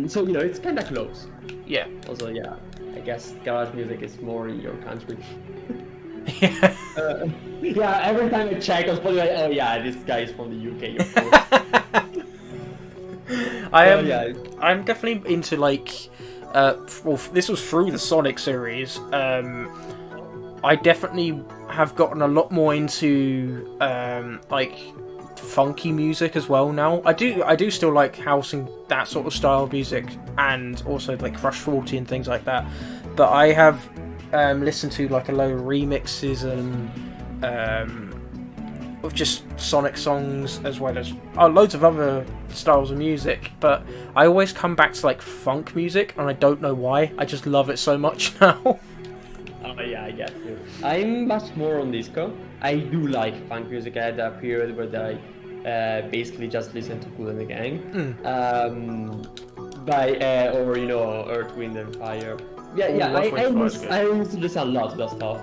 So, it's kind of close. Yeah. Also, yeah, I guess garage music is more in your country. Yeah. Yeah, every time I check, I was probably like, oh yeah, this guy is from the UK, of course. I'm definitely into like... well, this was through the Sonic series. I definitely have gotten a lot more into like funky music as well now. I do still like house and that sort of style of music, and also like Crush 40 and things like that. But I have listened to like a load of remixes and of just Sonic songs, as well as loads of other styles of music, but I always come back to like funk music, and I don't know why. I just love it so much now. Oh yeah, I get you. I'm much more on disco. I do like punk music. I had a period where I basically just listened to Kool and the Gang, or Earth, Wind and Fire. Yeah, Oh, yeah. Earth, Wind and Fire is good. I used to listen a lot to that stuff.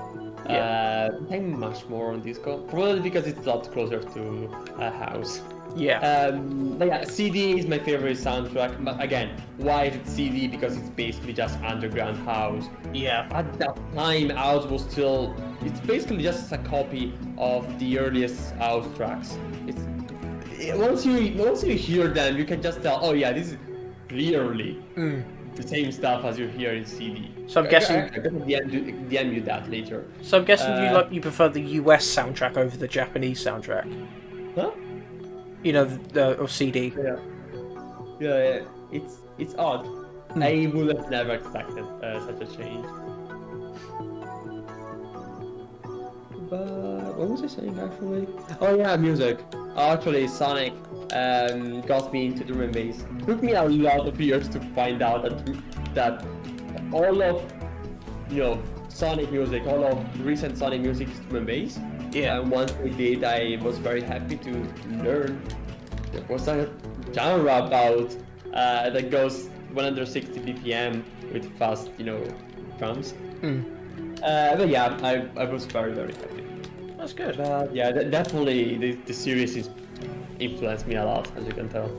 Yeah. I'm much more on disco, probably because it's a lot closer to house. Yeah. But yeah, CD is my favorite soundtrack. But again, why is it CD? Because it's basically just underground house. Yeah. At that time, house was still. It's basically just a copy of the earliest house tracks. Once you hear them, you can just tell. Oh yeah, this is clearly the same stuff as you hear in CD. So I'm guessing. I'm gonna DM you that later. So I'm guessing you prefer the US soundtrack over the Japanese soundtrack. Huh? You know, or CD. Yeah. It's odd. I would have never expected such a change. But what was I saying actually? Oh yeah, music. Actually, Sonic got me into drum and bass. Took me a lot of years to find out that all of Sonic music, all of recent Sonic music is drum and bass. Yeah. And once we did, I was very happy to learn there was a genre about that goes 160 BPM with fast, drums. But yeah, I was very, very happy. That's good. Yeah, definitely the series is influenced me a lot, as you can tell.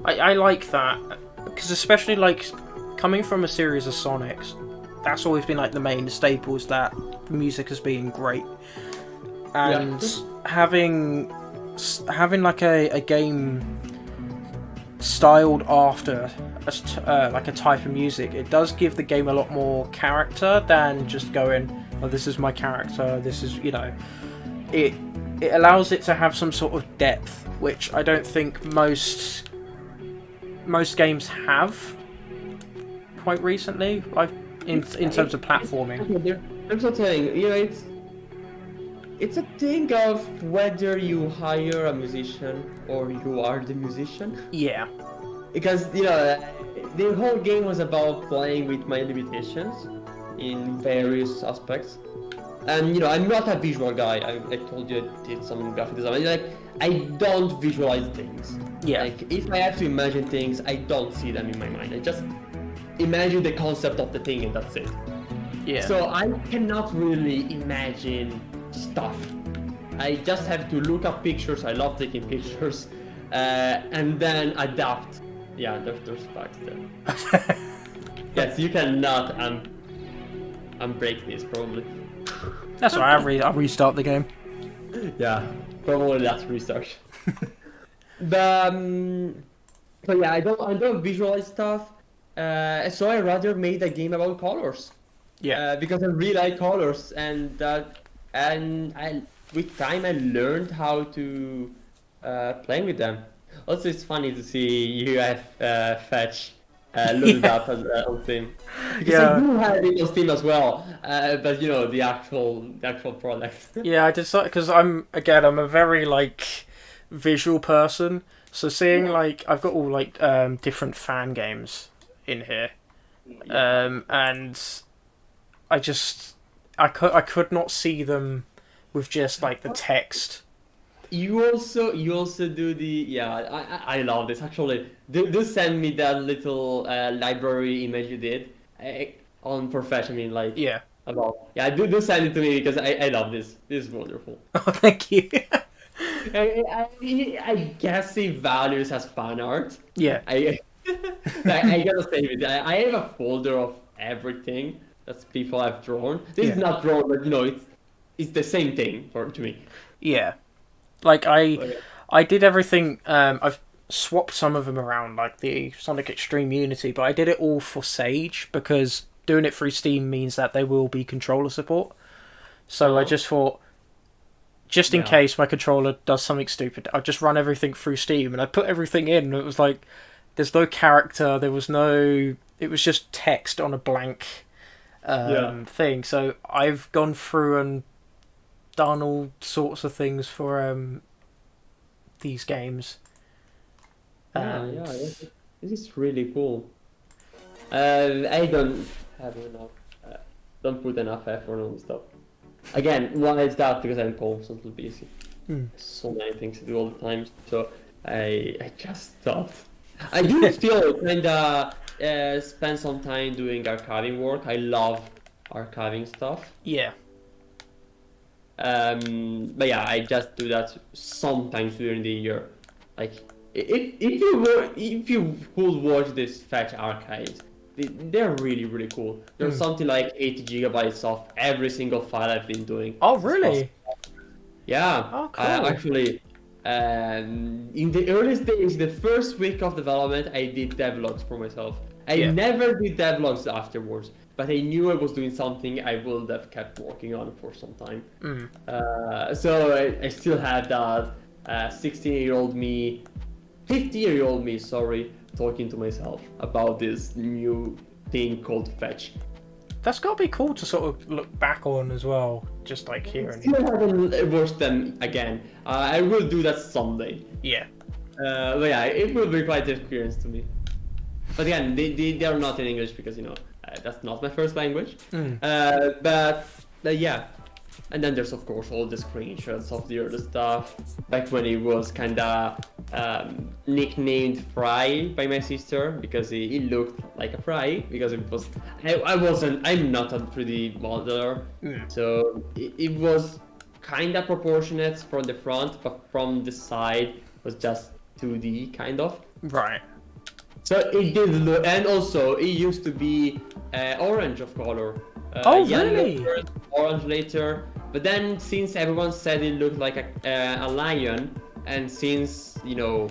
I like that, because especially like coming from a series of Sonics, that's always been like the main staples, that the music has been great, and having like a game styled after like a type of music, it does give the game a lot more character than just going, oh, this is my character, this is, it allows it to have some sort of depth, which I don't think most games have quite recently, in terms of platforming. I'm not saying, it's a thing of whether you hire a musician or you are the musician. Yeah. Because, the whole game was about playing with my limitations in various aspects. And, I'm not a visual guy. I told you I did some graphic design. I don't visualize things. Yeah. Like, if I have to imagine things, I don't see them in my mind. I just imagine the concept of the thing and that's it. Yeah. So I cannot really imagine stuff. I just have to look up pictures. I love taking pictures, and then adapt. Yeah, there's facts there. Yes, you cannot unbreak this probably. That's alright. I'll restart the game. Yeah, probably that's research. But yeah, I don't visualize stuff. So I rather made a game about colors. Yeah. Because I really like colors, and with time I learned how to play with them. Also, it's funny to see you have Fetch loaded up on Steam. Because I do have it on Steam as well, but the actual product. Yeah, I decided, because I'm a very visual person, so seeing I've got all different fan games in here, and I could not see them with just the text. You also do the I love this actually. Do send me that little library image you did on Profession. I mean do send it to me because I love this. This is wonderful. Oh, thank you. I guess it values as fan art. Yeah. I gotta save it. I have a folder of everything that people have drawn. This is not drawn, but it's the same thing to me. Yeah. I did everything. I've swapped some of them around, like the Sonic Extreme Unity, but I did it all for Sage because doing it through Steam means that there will be controller support. So I just thought, just in case my controller does something stupid, I'll just run everything through Steam, and I put everything in, and it was there's no character, it was just text on a blank thing. So I've gone through and done all sorts of things for these games. This is really cool. I don't have enough don't put enough effort on stuff. Again, why is that? Because I'm constantly busy. So many things to do all the time, so I just stopped. I do still kinda spend some time doing archiving work. I love archiving stuff. Yeah. But yeah, I just do that sometimes during the year. Like if you could watch this Fetch archives, they're really cool. There's something like 80 gigabytes of every single file I've been doing. Oh, really? Yeah. Oh, cool. Actually, in the earliest days, the first week of development, I did devlogs for myself. I never did devlogs afterwards, but I knew I was doing something I would have kept working on for some time. So I still have that 16-year-old me, 50-year-old me, sorry, talking to myself about this new thing called Fetch. That's got to be cool to sort of look back on as well, just like hearing. Still haven't watched them again. I will do that someday. Yeah. But yeah, it will be quite an experience to me. But again, they are not in English because, you know, that's not my first language. But yeah. And then there's, of course, all the screenshots of the other stuff. Back when it was kinda nicknamed Fry by my sister because he looked like a fry, because it was... I'm not a 3D modeler, so it was kinda proportionate from the front, but from the side was just 2D, kind of. Right. So it did look... And also, it used to be orange of color. Oh, yellow really? first, orange later. But then, since everyone said it looked like a lion, and since, you know,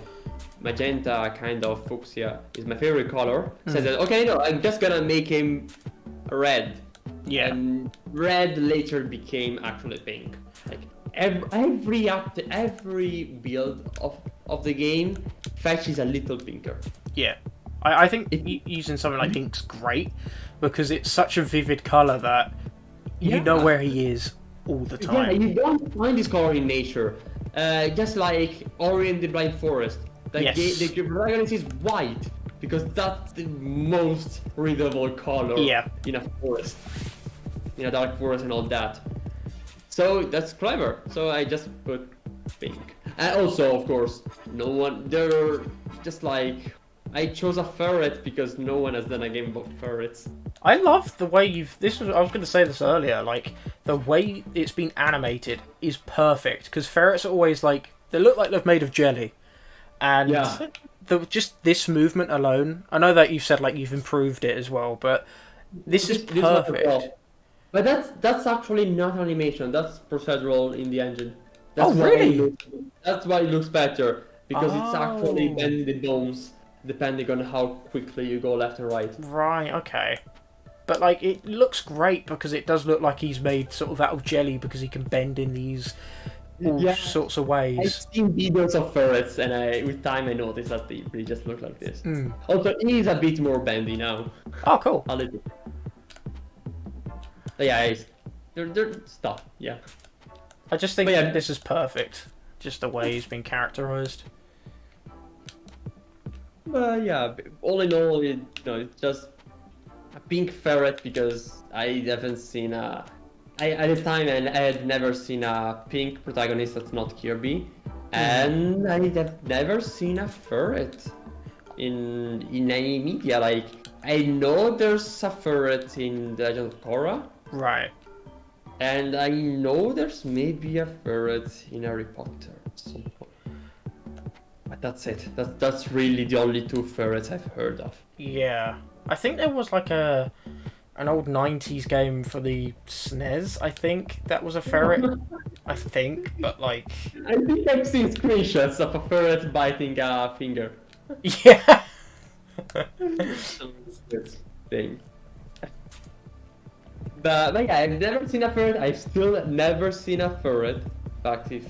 magenta, kind of fuchsia, is my favorite color, said that, okay, no, I'm just gonna make him red. Yeah. And red later became actually pink. Like, every build of the game, Fetch is a little pinker. Yeah. I think using something like pink's great, because it's such a vivid color that you know where he is all the time. Yeah, you don't find this color in nature. Just like Ori and the Blind Forest. Like the protagonist is white because that's the most readable color in a forest. In a dark forest and all that. So that's clever. So I just put pink. And also, of course, they're just like... I chose a ferret because no one has done a game about ferrets. I love the way I was going to say this earlier, like, the way it's been animated is perfect, because ferrets are always like, they look like they're made of jelly. And just this movement alone, I know that you've said, like, you've improved it as well, but this is perfect. But that's actually not animation, that's procedural in the engine. That's really? That's why it looks better, because it's actually bending the bones, depending on how quickly you go left and right. Right, okay. But, like, it looks great because it does look like he's made sort of out of jelly because he can bend in these all sorts of ways. I've seen videos of ferrets, and with time I noticed that they just look like this. Also, he is a bit more bendy now. Oh, cool. A little. But yeah, they're stuff, yeah. I just think this is perfect. Just the way he's been characterized. Yeah, all in all, it's just a pink ferret because I haven't seen at the time I had never seen a pink protagonist that's not Kirby, and I have never seen a ferret in any media. Like, I know there's a ferret in The Legend of Korra, right? And I know there's maybe a ferret in Harry Potter at some point. But that's it. That's really the only two ferrets I've heard of. Yeah. I think there was like an old 90s game for the SNES, I think, that was a ferret. I think, but like... I think I've seen screenshots of a ferret biting a finger. Yeah! Thing. But yeah, I've never seen a ferret. I've still never seen a ferret. In fact, if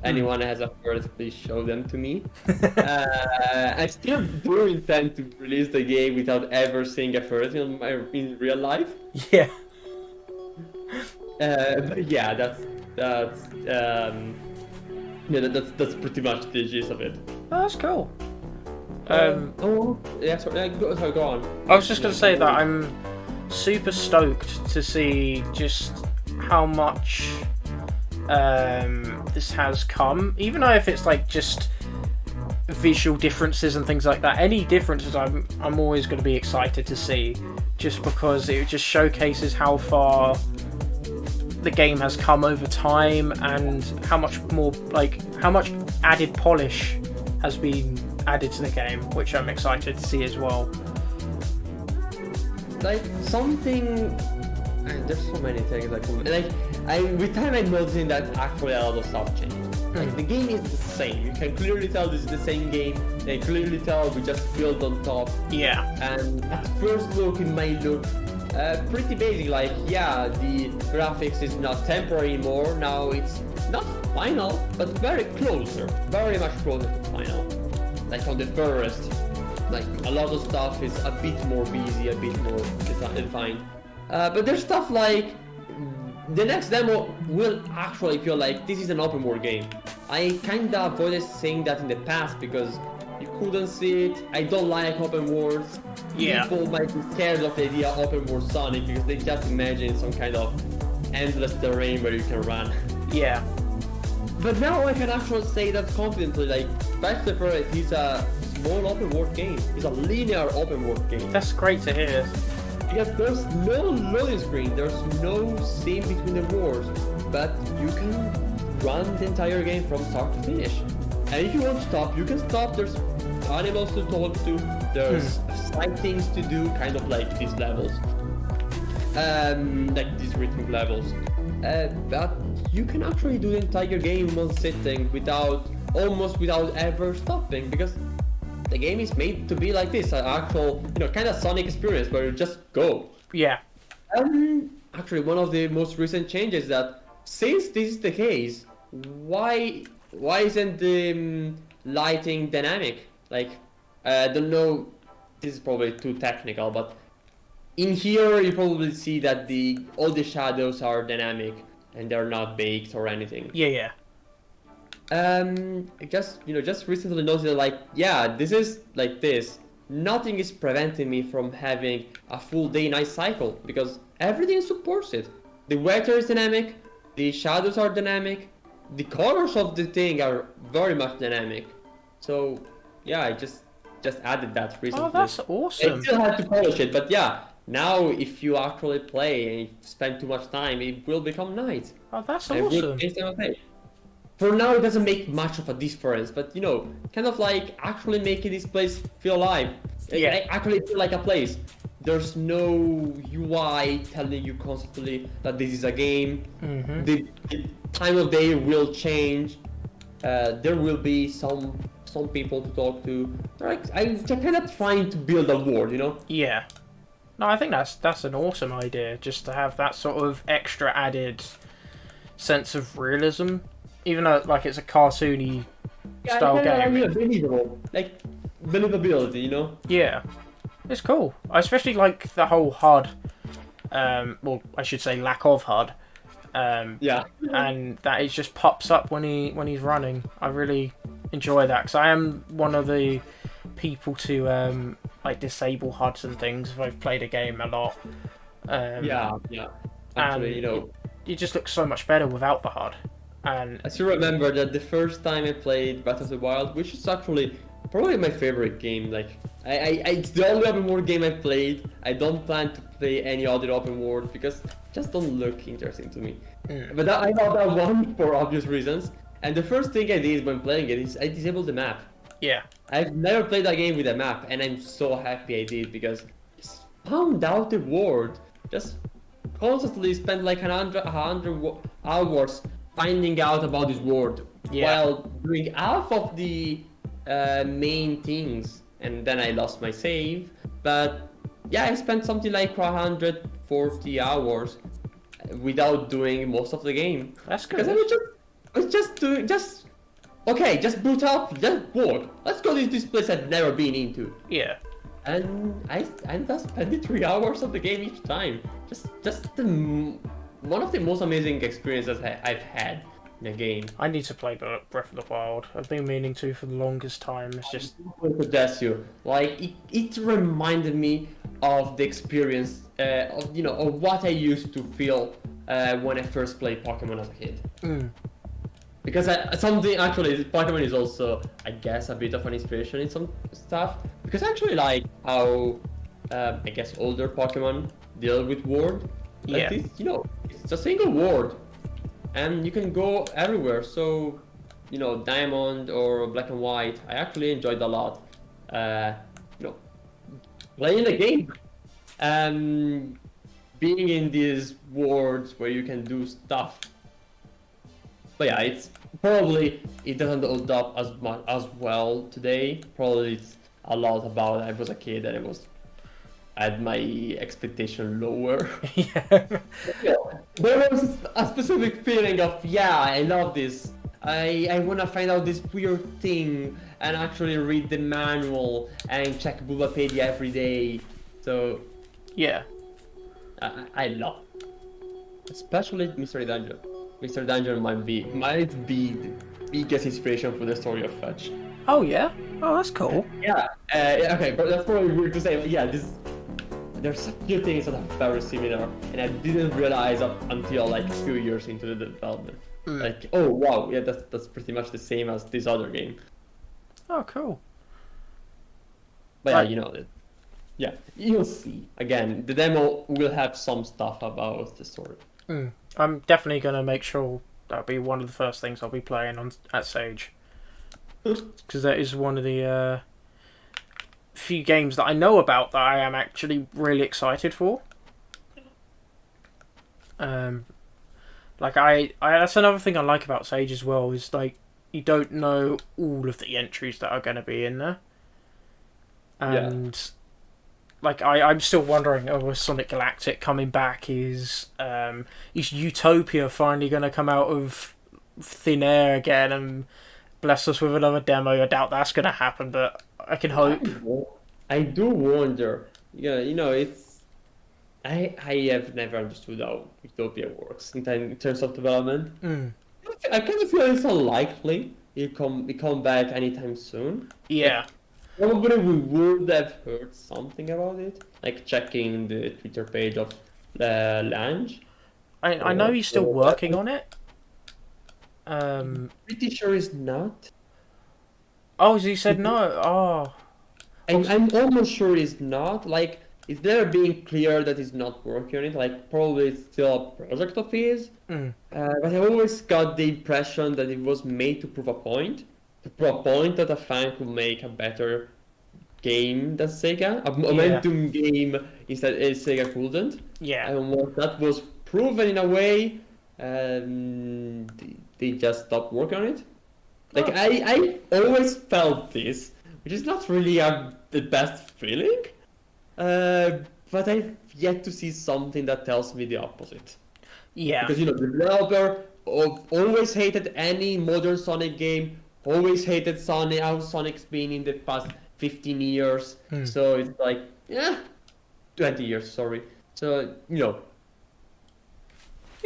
anyone has a ferret, please show them to me. I still do intend to release the game without ever seeing a ferret in real life. Yeah. But yeah, that's pretty much the gist of it. Oh, that's cool. Sorry, go on. I was just going to say that super stoked to see just how much this has come. Even though if it's like just visual differences and things like that, any differences I'm always going to be excited to see, just because it just showcases how far the game has come over time and how much more, like, how much added polish has been added to the game, which I'm excited to see as well. Like something, there's so many things with time I'm noticing that actually a lot of stuff changed. Like the game is the same. You can clearly tell this is the same game. You can clearly tell we just built on top. Yeah. And at first look, it might look pretty basic. Like, yeah, the graphics is not temporary anymore. Now it's not final, but very much closer to final. Like on the first, like a lot of stuff is a bit more busy, a bit more defined. But there's stuff like the next demo will actually feel like this is an open world game. I kinda avoided saying that in the past because you couldn't see it. I don't like open worlds. Yeah. People might be scared of the idea of open world Sonic because they just imagine some kind of endless terrain where you can run. Yeah. But now I can actually say that confidently, like, Fech The Ferret is a small open world game. It's a linear open world game. That's great to hear. Because there's no loading screen, there's no scene between the worlds, but you can run the entire game from start to finish. And if you want to stop, you can stop. There's animals to talk to, there's side things to do, kind of like these levels. Like these rhythmic levels. But you can actually do the entire game in one sitting almost without ever stopping, because the game is made to be like this, an actual, kind of Sonic experience where you just go. Yeah. Actually, one of the most recent changes that, since this is the case, why isn't the lighting dynamic? Like, I don't know, this is probably too technical, but in here you probably see that all the shadows are dynamic and they're not baked or anything. Yeah. Just recently noticed that, like, yeah, this is like this. Nothing is preventing me from having a full day-night cycle because everything supports it. The weather is dynamic, the shadows are dynamic, the colors of the thing are very much dynamic. So, yeah, I just added that recently. Oh, that's awesome. I still have to polish it, but yeah, now if you actually play and you spend too much time, it will become night. Oh, that's awesome. For now, it doesn't make much of a difference, but kind of like actually making this place feel alive. Yeah. I actually feel like a place. There's no UI telling you constantly that this is a game. Mm-hmm. The time of day will change. There will be some people to talk to. I'm just kind of trying to build a world, Yeah. No, I think that's an awesome idea, just to have that sort of extra added sense of realism. Even though, like, it's a cartoony style game. Believability, Yeah. It's cool. I especially like the whole HUD. Well, I should say lack of HUD. Yeah. And that it just pops up when he's running. I really enjoy that, because I am one of the people to like disable HUDs and things if I've played a game a lot. Yeah. Actually, it just looks so much better without the HUD. And I still remember that the first time I played Breath of the Wild, which is actually probably my favorite game. Like, it's the only open world game I've played. I don't plan to play any other open world because it just don't look interesting to me. But I love that one for obvious reasons. And the first thing I did when playing it is I disabled the map. Yeah. I've never played a game with a map, and I'm so happy I did because I found out the world. Just constantly spent like 100 hours finding out about this world while doing half of the main things, and then I lost my save. But yeah, I spent something like 140 hours without doing most of the game. That's good. Because I was just boot up, just walk. Let's go to this place I've never been into. Yeah. And I just spent 3 hours of the game each time. One of the most amazing experiences I've had in a game. I need to play Breath of the Wild. I've been meaning to for the longest time. It's just... I would suggest you. Like, it reminded me of the experience of what I used to feel when I first played Pokemon as a kid. Because Pokemon is also, I guess, a bit of an inspiration in some stuff. Because I actually like how, I guess, older Pokemon deal with world. Like this, it's a single world, and you can go everywhere. So, Diamond or Black and White, I actually enjoyed a lot. Playing the game, and being in these worlds where you can do stuff. But yeah, it doesn't hold up as well today. Probably it's a lot about I was a kid and I had my expectation lower. Yeah. There was a specific feeling of I love this. I wanna find out this weird thing and actually read the manual and check Bulbapedia every day. So Yeah. I love, especially Mystery Dungeon. Mr. Dungeon might be the biggest inspiration for the story of Fetch. Oh yeah. Oh, that's cool. Yeah. Okay, but that's probably weird to say. But yeah, there's a few things that are very similar, and I didn't realize up until like a few years into the development. Like, oh wow, yeah, that's pretty much the same as this other game. Oh, cool. But yeah, you'll see. Again, the demo will have some stuff about the story. I'm definitely gonna make sure that'll be one of the first things I'll be playing at Sage, because that is one of the few games that I know about that I am actually really excited for. Like that's another thing I like about Sage as well, is like you don't know all of the entries that are going to be in there, and like I'm still wondering, with Sonic Galactic coming back, is Utopia finally going to come out of thin air again and bless us with another demo? I doubt that's going to happen, but I can hope. I do wonder. Yeah, it's I have never understood how Utopia works in terms of development. I kind of feel it's unlikely it come back anytime soon. Yeah. Probably we would have heard something about it, like checking the Twitter page of Lange. I know he's still working on it. Pretty sure it's not. Oh, he said no. Oh. I'm almost sure it's not. Like, it's never being clear that he's not working on it. Like, probably it's still a project of his. But I always got the impression that it was made to prove a point. To prove a point that a fan could make a better game than Sega. A momentum game instead Sega couldn't. Yeah. And once that was proven in a way, they just stopped working on it. Like, I always felt this, which is not really the best feeling, but I've yet to see something that tells me the opposite. Yeah. Because, the developer always hated any modern Sonic game, always hated Sonic, how Sonic's been in the past 15 years. So it's like, 20 years, sorry. So,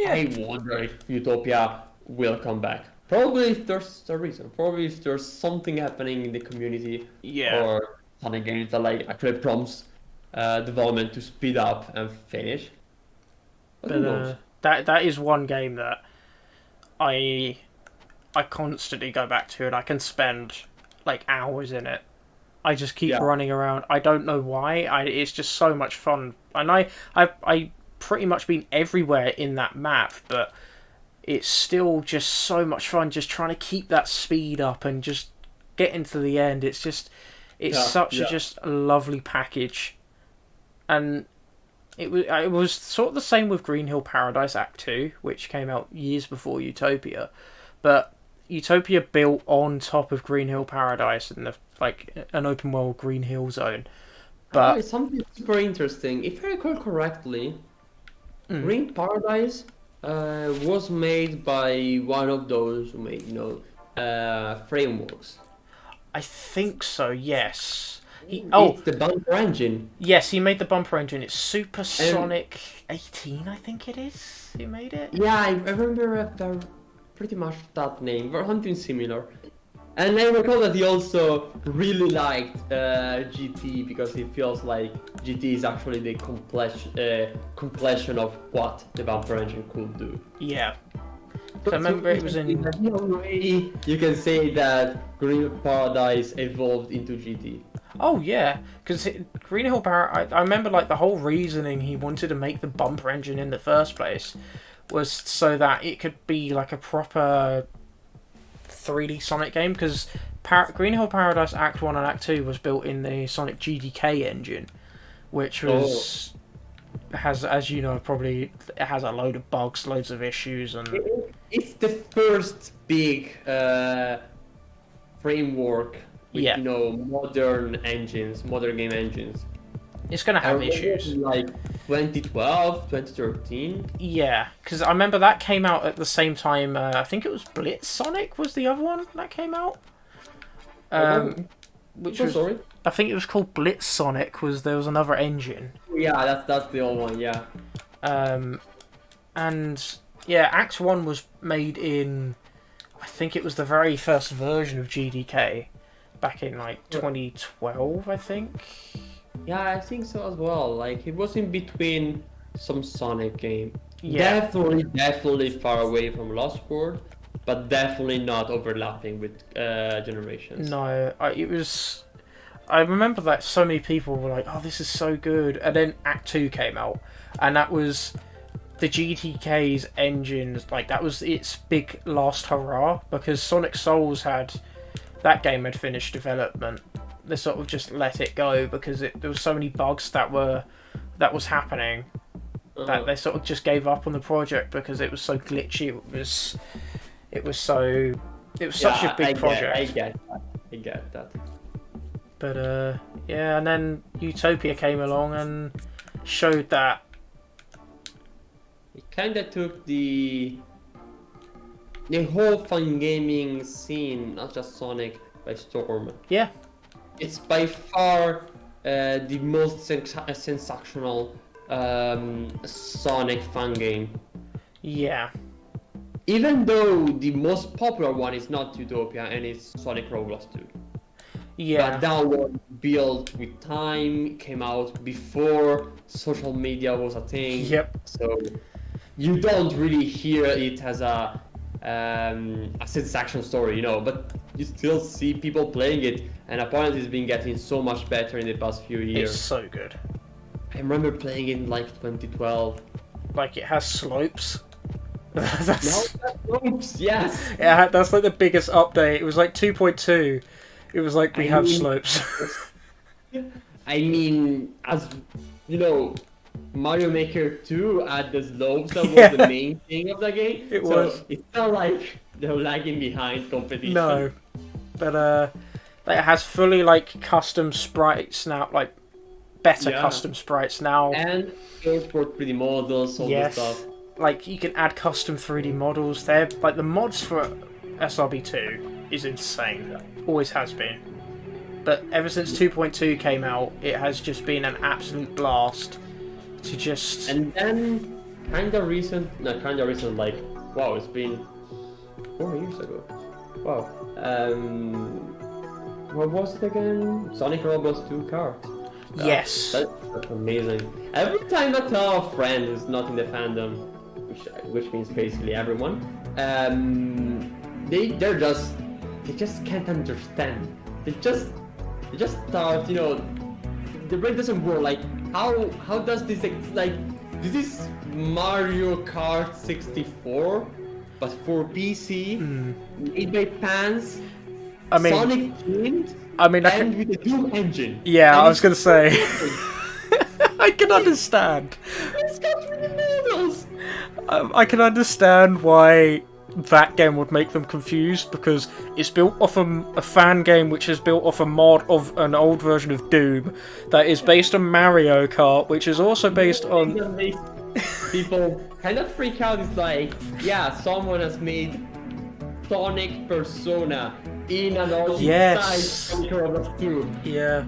I wonder if Utopia will come back. Probably if there's a reason. Probably if there's something happening in the community or Sonic games that actually prompts development to speed up and finish. But that is one game that I constantly go back to, and I can spend like hours in it. I just keep running around. I don't know why. It's just so much fun, and I pretty much been everywhere in that map, but it's still just so much fun just trying to keep that speed up and just get into the end. It's just a lovely package. And it was sort of the same with Green Hill Paradise Act 2, which came out years before Utopia. But Utopia built on top of Green Hill Paradise and an open world Green Hill zone. But it's something super interesting. If I recall correctly, Green Paradise was made by one of those who made frameworks. I think so, yes. It's the bumper engine. Yes, he made the bumper engine. It's Supersonic 18, I think it is. He made it. Yeah, I remember pretty much that name, or something similar. And I recall that he also really liked GT because he feels like GT is actually the completion of what the bumper engine could do. Yeah. So I remember it was in... There's no way you can say that Green Hill Paradise evolved into GT. Oh yeah, because Green Hill Paradise, I remember like the whole reasoning he wanted to make the bumper engine in the first place was so that it could be like a proper 3D Sonic game, because Green Hill Paradise Act 1 and Act 2 was built in the Sonic GDK engine, which was has, as you know, probably it has a load of bugs, loads of issues, and it's the first big framework with, you know, modern engines, modern game engines. It's gonna have issues. Like 2012, 2013. Yeah, because I remember that came out at the same time. I think it was Blitz Sonic was the other one that came out. Which was, sorry? I think it was called Blitz Sonic. There was another engine. Yeah, that's the old one. Yeah. And yeah, Act 1 was made in, I think it was the very first version of GDK, back in like 2012, I think. Yeah, I think so as well. Like, it was in between some Sonic game. Yeah. Definitely far away from Lost World, but definitely not overlapping with generations. No, it was... I remember that so many people were like, oh, this is so good. And then Act 2 came out, and that was the GTK's engines. Like, that was its big last hurrah, because Sonic Souls that game had finished development. They sort of just let it go because there was so many bugs that was happening that they sort of just gave up on the project because it was so glitchy. It was such a big project. I get that. But yeah, and then Utopia came along and showed that it kind of took the whole fun gaming scene, not just Sonic, by storm. Yeah. It's by far the most sensational Sonic fun game. Yeah. Even though the most popular one is not Utopia and it's Sonic Roblox 2. Yeah. But that one built with time, came out before social media was a thing. Yep. So you don't really hear it as a satisfaction story, you know, but you still see people playing it, and apparently it's been getting so much better in the past few years. It's so good. I remember playing it in like 2012. Like, it has slopes. Slopes, yes. Yeah, that's like the biggest update. It was like 2.2. It was like we have slopes. I mean, as you know, Mario Maker 2 had the slopes. That was the main thing of the game. It was. It's not like they're lagging behind competition. No, but it has fully like custom sprites now, like better custom sprites now. And for 3D models, all this stuff. Like, you can add custom 3D models. They're like, the mods for SRB2 is insane. Always has been. But ever since 2.2 came out, it has just been an absolute blast to just... And then, kind of recent, like, wow, it's been 4 years ago. Wow. What was it again? Sonic Roblox 2 card. Yes. That's amazing. Every time I tell a friend who's not in the fandom, which means basically everyone, they just can't understand. They just start, you know, the brain doesn't work. Like, how does this, like, this is Mario Kart 64, but for PC, made by fans, I mean, Sonic themed, and with the Doom engine. Yeah, and I was gonna say. I can understand. It's got 3D models. I can understand why that game would make them confused, because it's built off a fan game which is built off a mod of an old version of Doom that is based on Mario Kart, which is also based on... People kind of freak out. It's like, yeah, someone has made Sonic Persona in an Sonic Roblox 2. Yeah.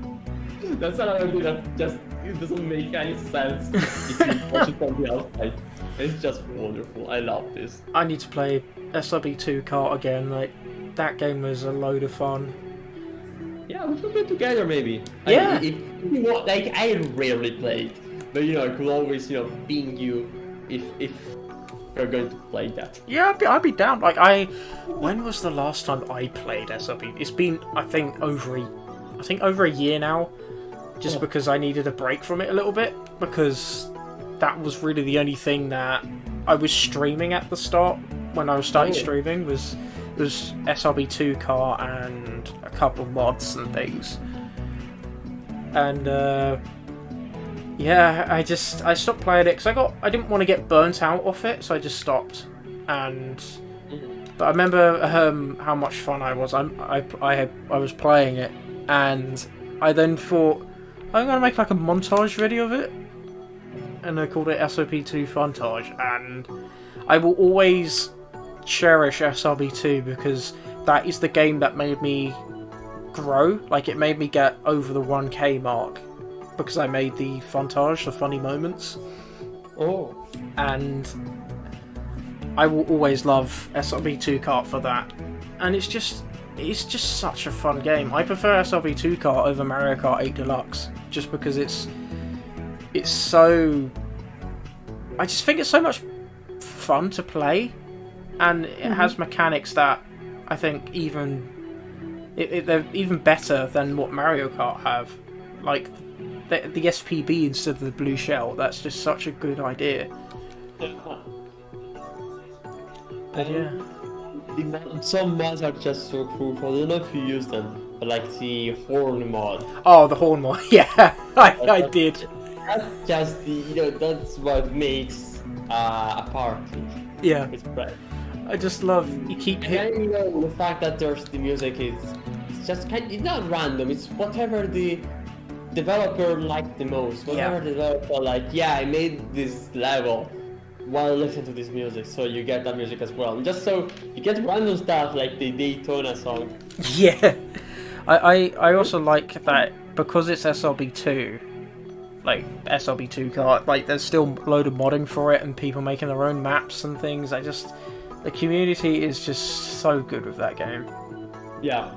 That's another thing that just it doesn't make any sense if you watch it from the outside. It's just wonderful. I love this. I need to play SRB2 Kart again. Like, That game was a load of fun. Yeah, we should play together maybe. Yeah. If you want, like, I rarely play it, but I could always ping you if we're going to play that. Yeah, I'd be down. Like when was the last time I played SLB? It's been I think over a year now. Just because I needed a break from it a little bit, because that was really the only thing that I was streaming at the start when I was starting streaming was SRB2 car and a couple of mods and things. And yeah, I stopped playing it because I didn't want to get burnt out off it, so I just stopped. But I remember how much fun I was. I was playing it, and I then thought, I'm gonna make like a montage video of it, and I called it SOP2 Funtage. And I will always cherish SRB2 because that is the game that made me grow. Like, it made me get over the 1K mark because I made the Funtage, the funny moments. Oh. And I will always love SRB2 Kart for that. And it's just such a fun game. I prefer SRB2 Kart over Mario Kart 8 Deluxe just because it's so... I just think it's so much fun to play, and it has mechanics that I think they're even better than what Mario Kart have. Like the SPB instead of the blue shell. That's just such a good idea. But yeah. Some mods are just so cool. I don't know if you use them, but like the horn mod. Oh, the horn mod. Yeah, I did. That's just that's what makes a party. Yeah. It's great. I just love you keep hitting. And the fact that there's the music it's just it's not random. It's whatever the developer liked the most. Whatever the developer I made this level while listening to this music, so you get that music as well. And just so you get random stuff like the Daytona song. Yeah. I also like that because it's SLB2, like SLB2 Kart, like there's still a load of modding for it and people making their own maps and things. The community is just so good with that game. Yeah.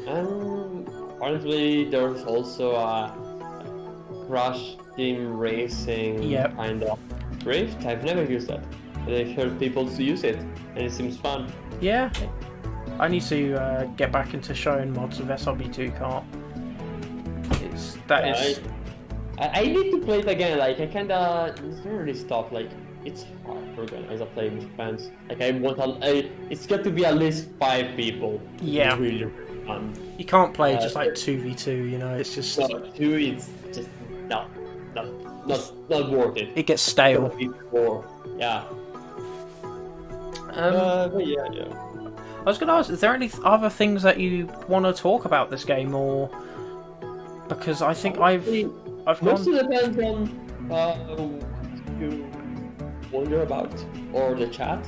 And honestly, there's also a Crash Team Racing kind of Rift. I've never used that, but I've heard people to use it, and it seems fun. Yeah. I need to get back into showing mods of SLB2 Kart. I need to play it again. Like I kinda really stop. Like it's hard to organize a play with friends. Like it's got to be at least 5 people. Yeah. Really, really fun. You can't play just like 2v2. It's just 2. It's just not worth it. It gets stale. Yeah. But yeah. I was going to ask, is there any other things that you want to talk about this game, or because I think I've mostly depends on what you wonder about or the chat.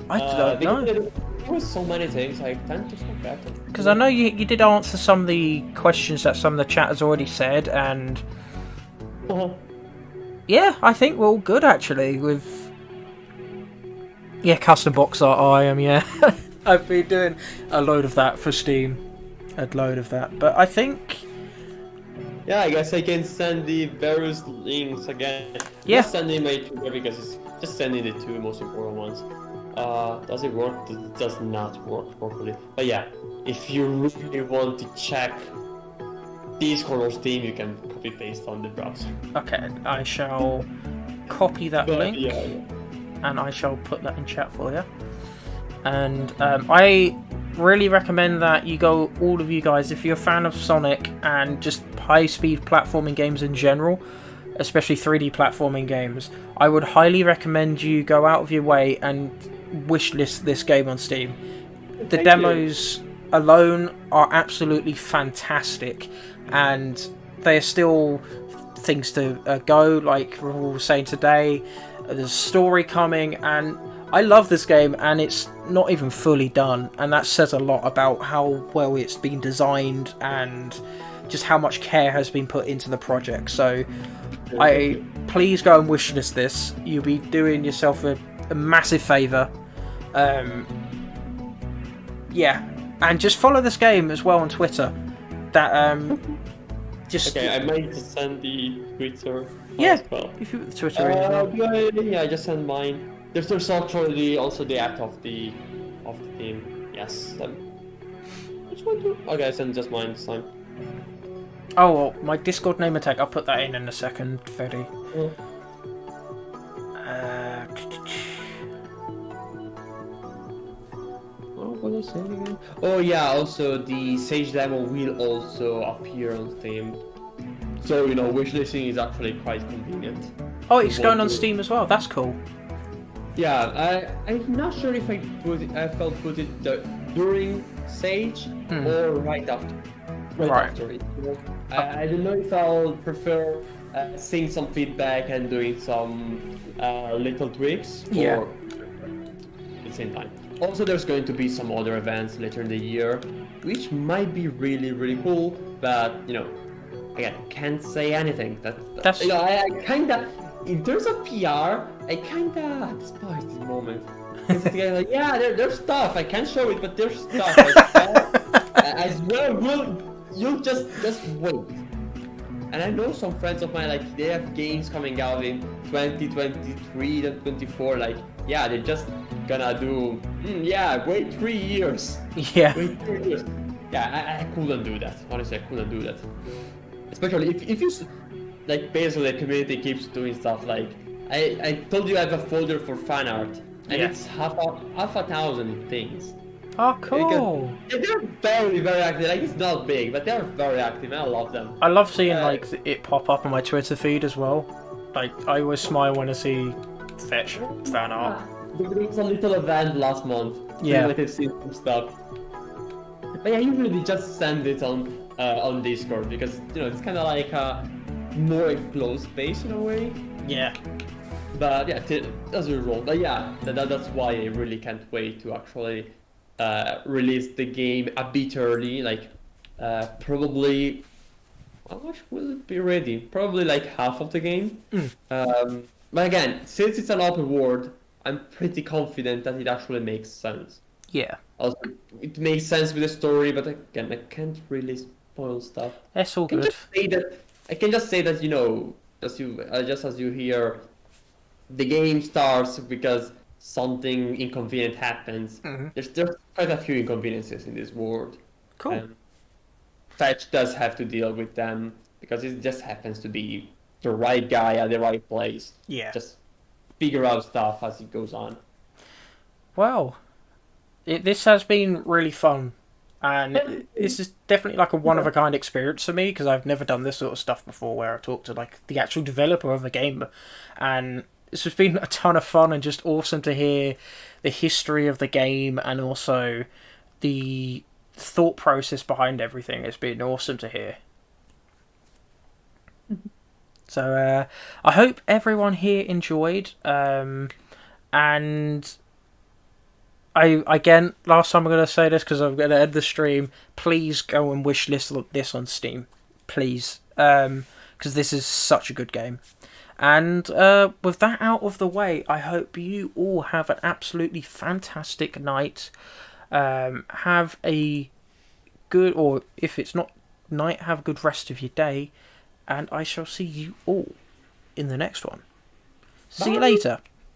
I don't know. There was so many things I tend to forget. Because I know you did answer some of the questions that some of the chat has already said, and yeah, I think we're all good actually with custom box art. I am I've been doing a load of that for Steam, but I think I guess I can send the various links again. Just sending my Twitter because it's just sending the 2 most important ones. Does it work? It does not work properly. But yeah, if you really want to check Discord or Steam, you can copy paste on the browser. Okay, I shall copy that link and I shall put that in chat for you. And I really recommend that you go, all of you guys, if you're a fan of Sonic and just high-speed platforming games in general, especially 3D platforming games, I would highly recommend you go out of your way and wishlist this game on Steam. The demos alone are absolutely fantastic, and they are still things to go, like we were saying today. There's a story coming, and I love this game, and it's not even fully done, and that says a lot about how well it's been designed and just how much care has been put into the project. So please go and wishlist this. You'll be doing yourself a massive favour. Yeah, and just follow this game as well on Twitter. That just Okay, I might just send the Twitter yeah. as well. If you put the Twitter in as well. Yeah, I just sent mine. There's actually also the act of the team. Yes. Which one do? Okay, I sent just mine this time. Oh, well, my Discord name tag. I'll put that in a second, Freddy. Oh. What was I saying again? Oh yeah, also the Sage demo will also appear on Steam. So, wishlisting is actually quite convenient. Oh, it's going on Steam as well. That's cool. Yeah, I'm not sure if I felt put it during Sage or right after. Right after it. I don't know if I'll prefer seeing some feedback and doing some little tweaks or at the same time. Also, there's going to be some other events later in the year, which might be really, really cool, but, again, can't say anything. That's... I kinda, in terms of PR, I kinda despise this moment. It's like, yeah, there's stuff, I can't show it, but there's stuff. I swear, you'll just wait. And I know some friends of mine, like, they have games coming out in 2023 and 24, like, yeah, they're just gonna do, wait 3 years. Yeah. Wait 3 years. Yeah, I couldn't do that. Honestly, I couldn't do that. Especially if you, like, basically the community keeps doing stuff, like, I told you I have a folder for fan art, and it's half a thousand things. Oh, cool. They're very, very active. Like, it's not big, but they're very active, and I love them. I love seeing, like, it pop up on my Twitter feed as well. Like, I always smile when I see Fetch fan art. There was a little event last month. Yeah. Like, I've seen some stuff. But yeah, I usually just send it on Discord, because, it's kind of like a more enclosed space in a way. Yeah. But yeah, that's a role. But yeah, that's why I really can't wait to actually release the game a bit early. Like, probably, how much will it be ready? Probably like half of the game. But again, since it's an open world, I'm pretty confident that it actually makes sense. Yeah. Also, it makes sense with the story, but again, I can't really spoil stuff. That's all good. I can just say that, just as you hear, the game starts because something inconvenient happens. There's quite a few inconveniences in this world. Cool. Fetch does have to deal with them because it just happens to be the right guy at the right place. Yeah. Just figure out stuff as it goes on. Well, this has been really fun. And this is definitely like a one-of-a-kind experience for me, because I've never done this sort of stuff before where I talk to, like, the actual developer of the game. And it's just been a ton of fun and just awesome to hear the history of the game and also the thought process behind everything. It's been awesome to hear. So I hope everyone here enjoyed. And again, last time I'm going to say this because I'm going to end the stream. Please go and wishlist this on Steam. Please. Because this is such a good game. And with that out of the way, I hope you all have an absolutely fantastic night. Have a good, or if it's not night, have a good rest of your day. And I shall see you all in the next one. See you later.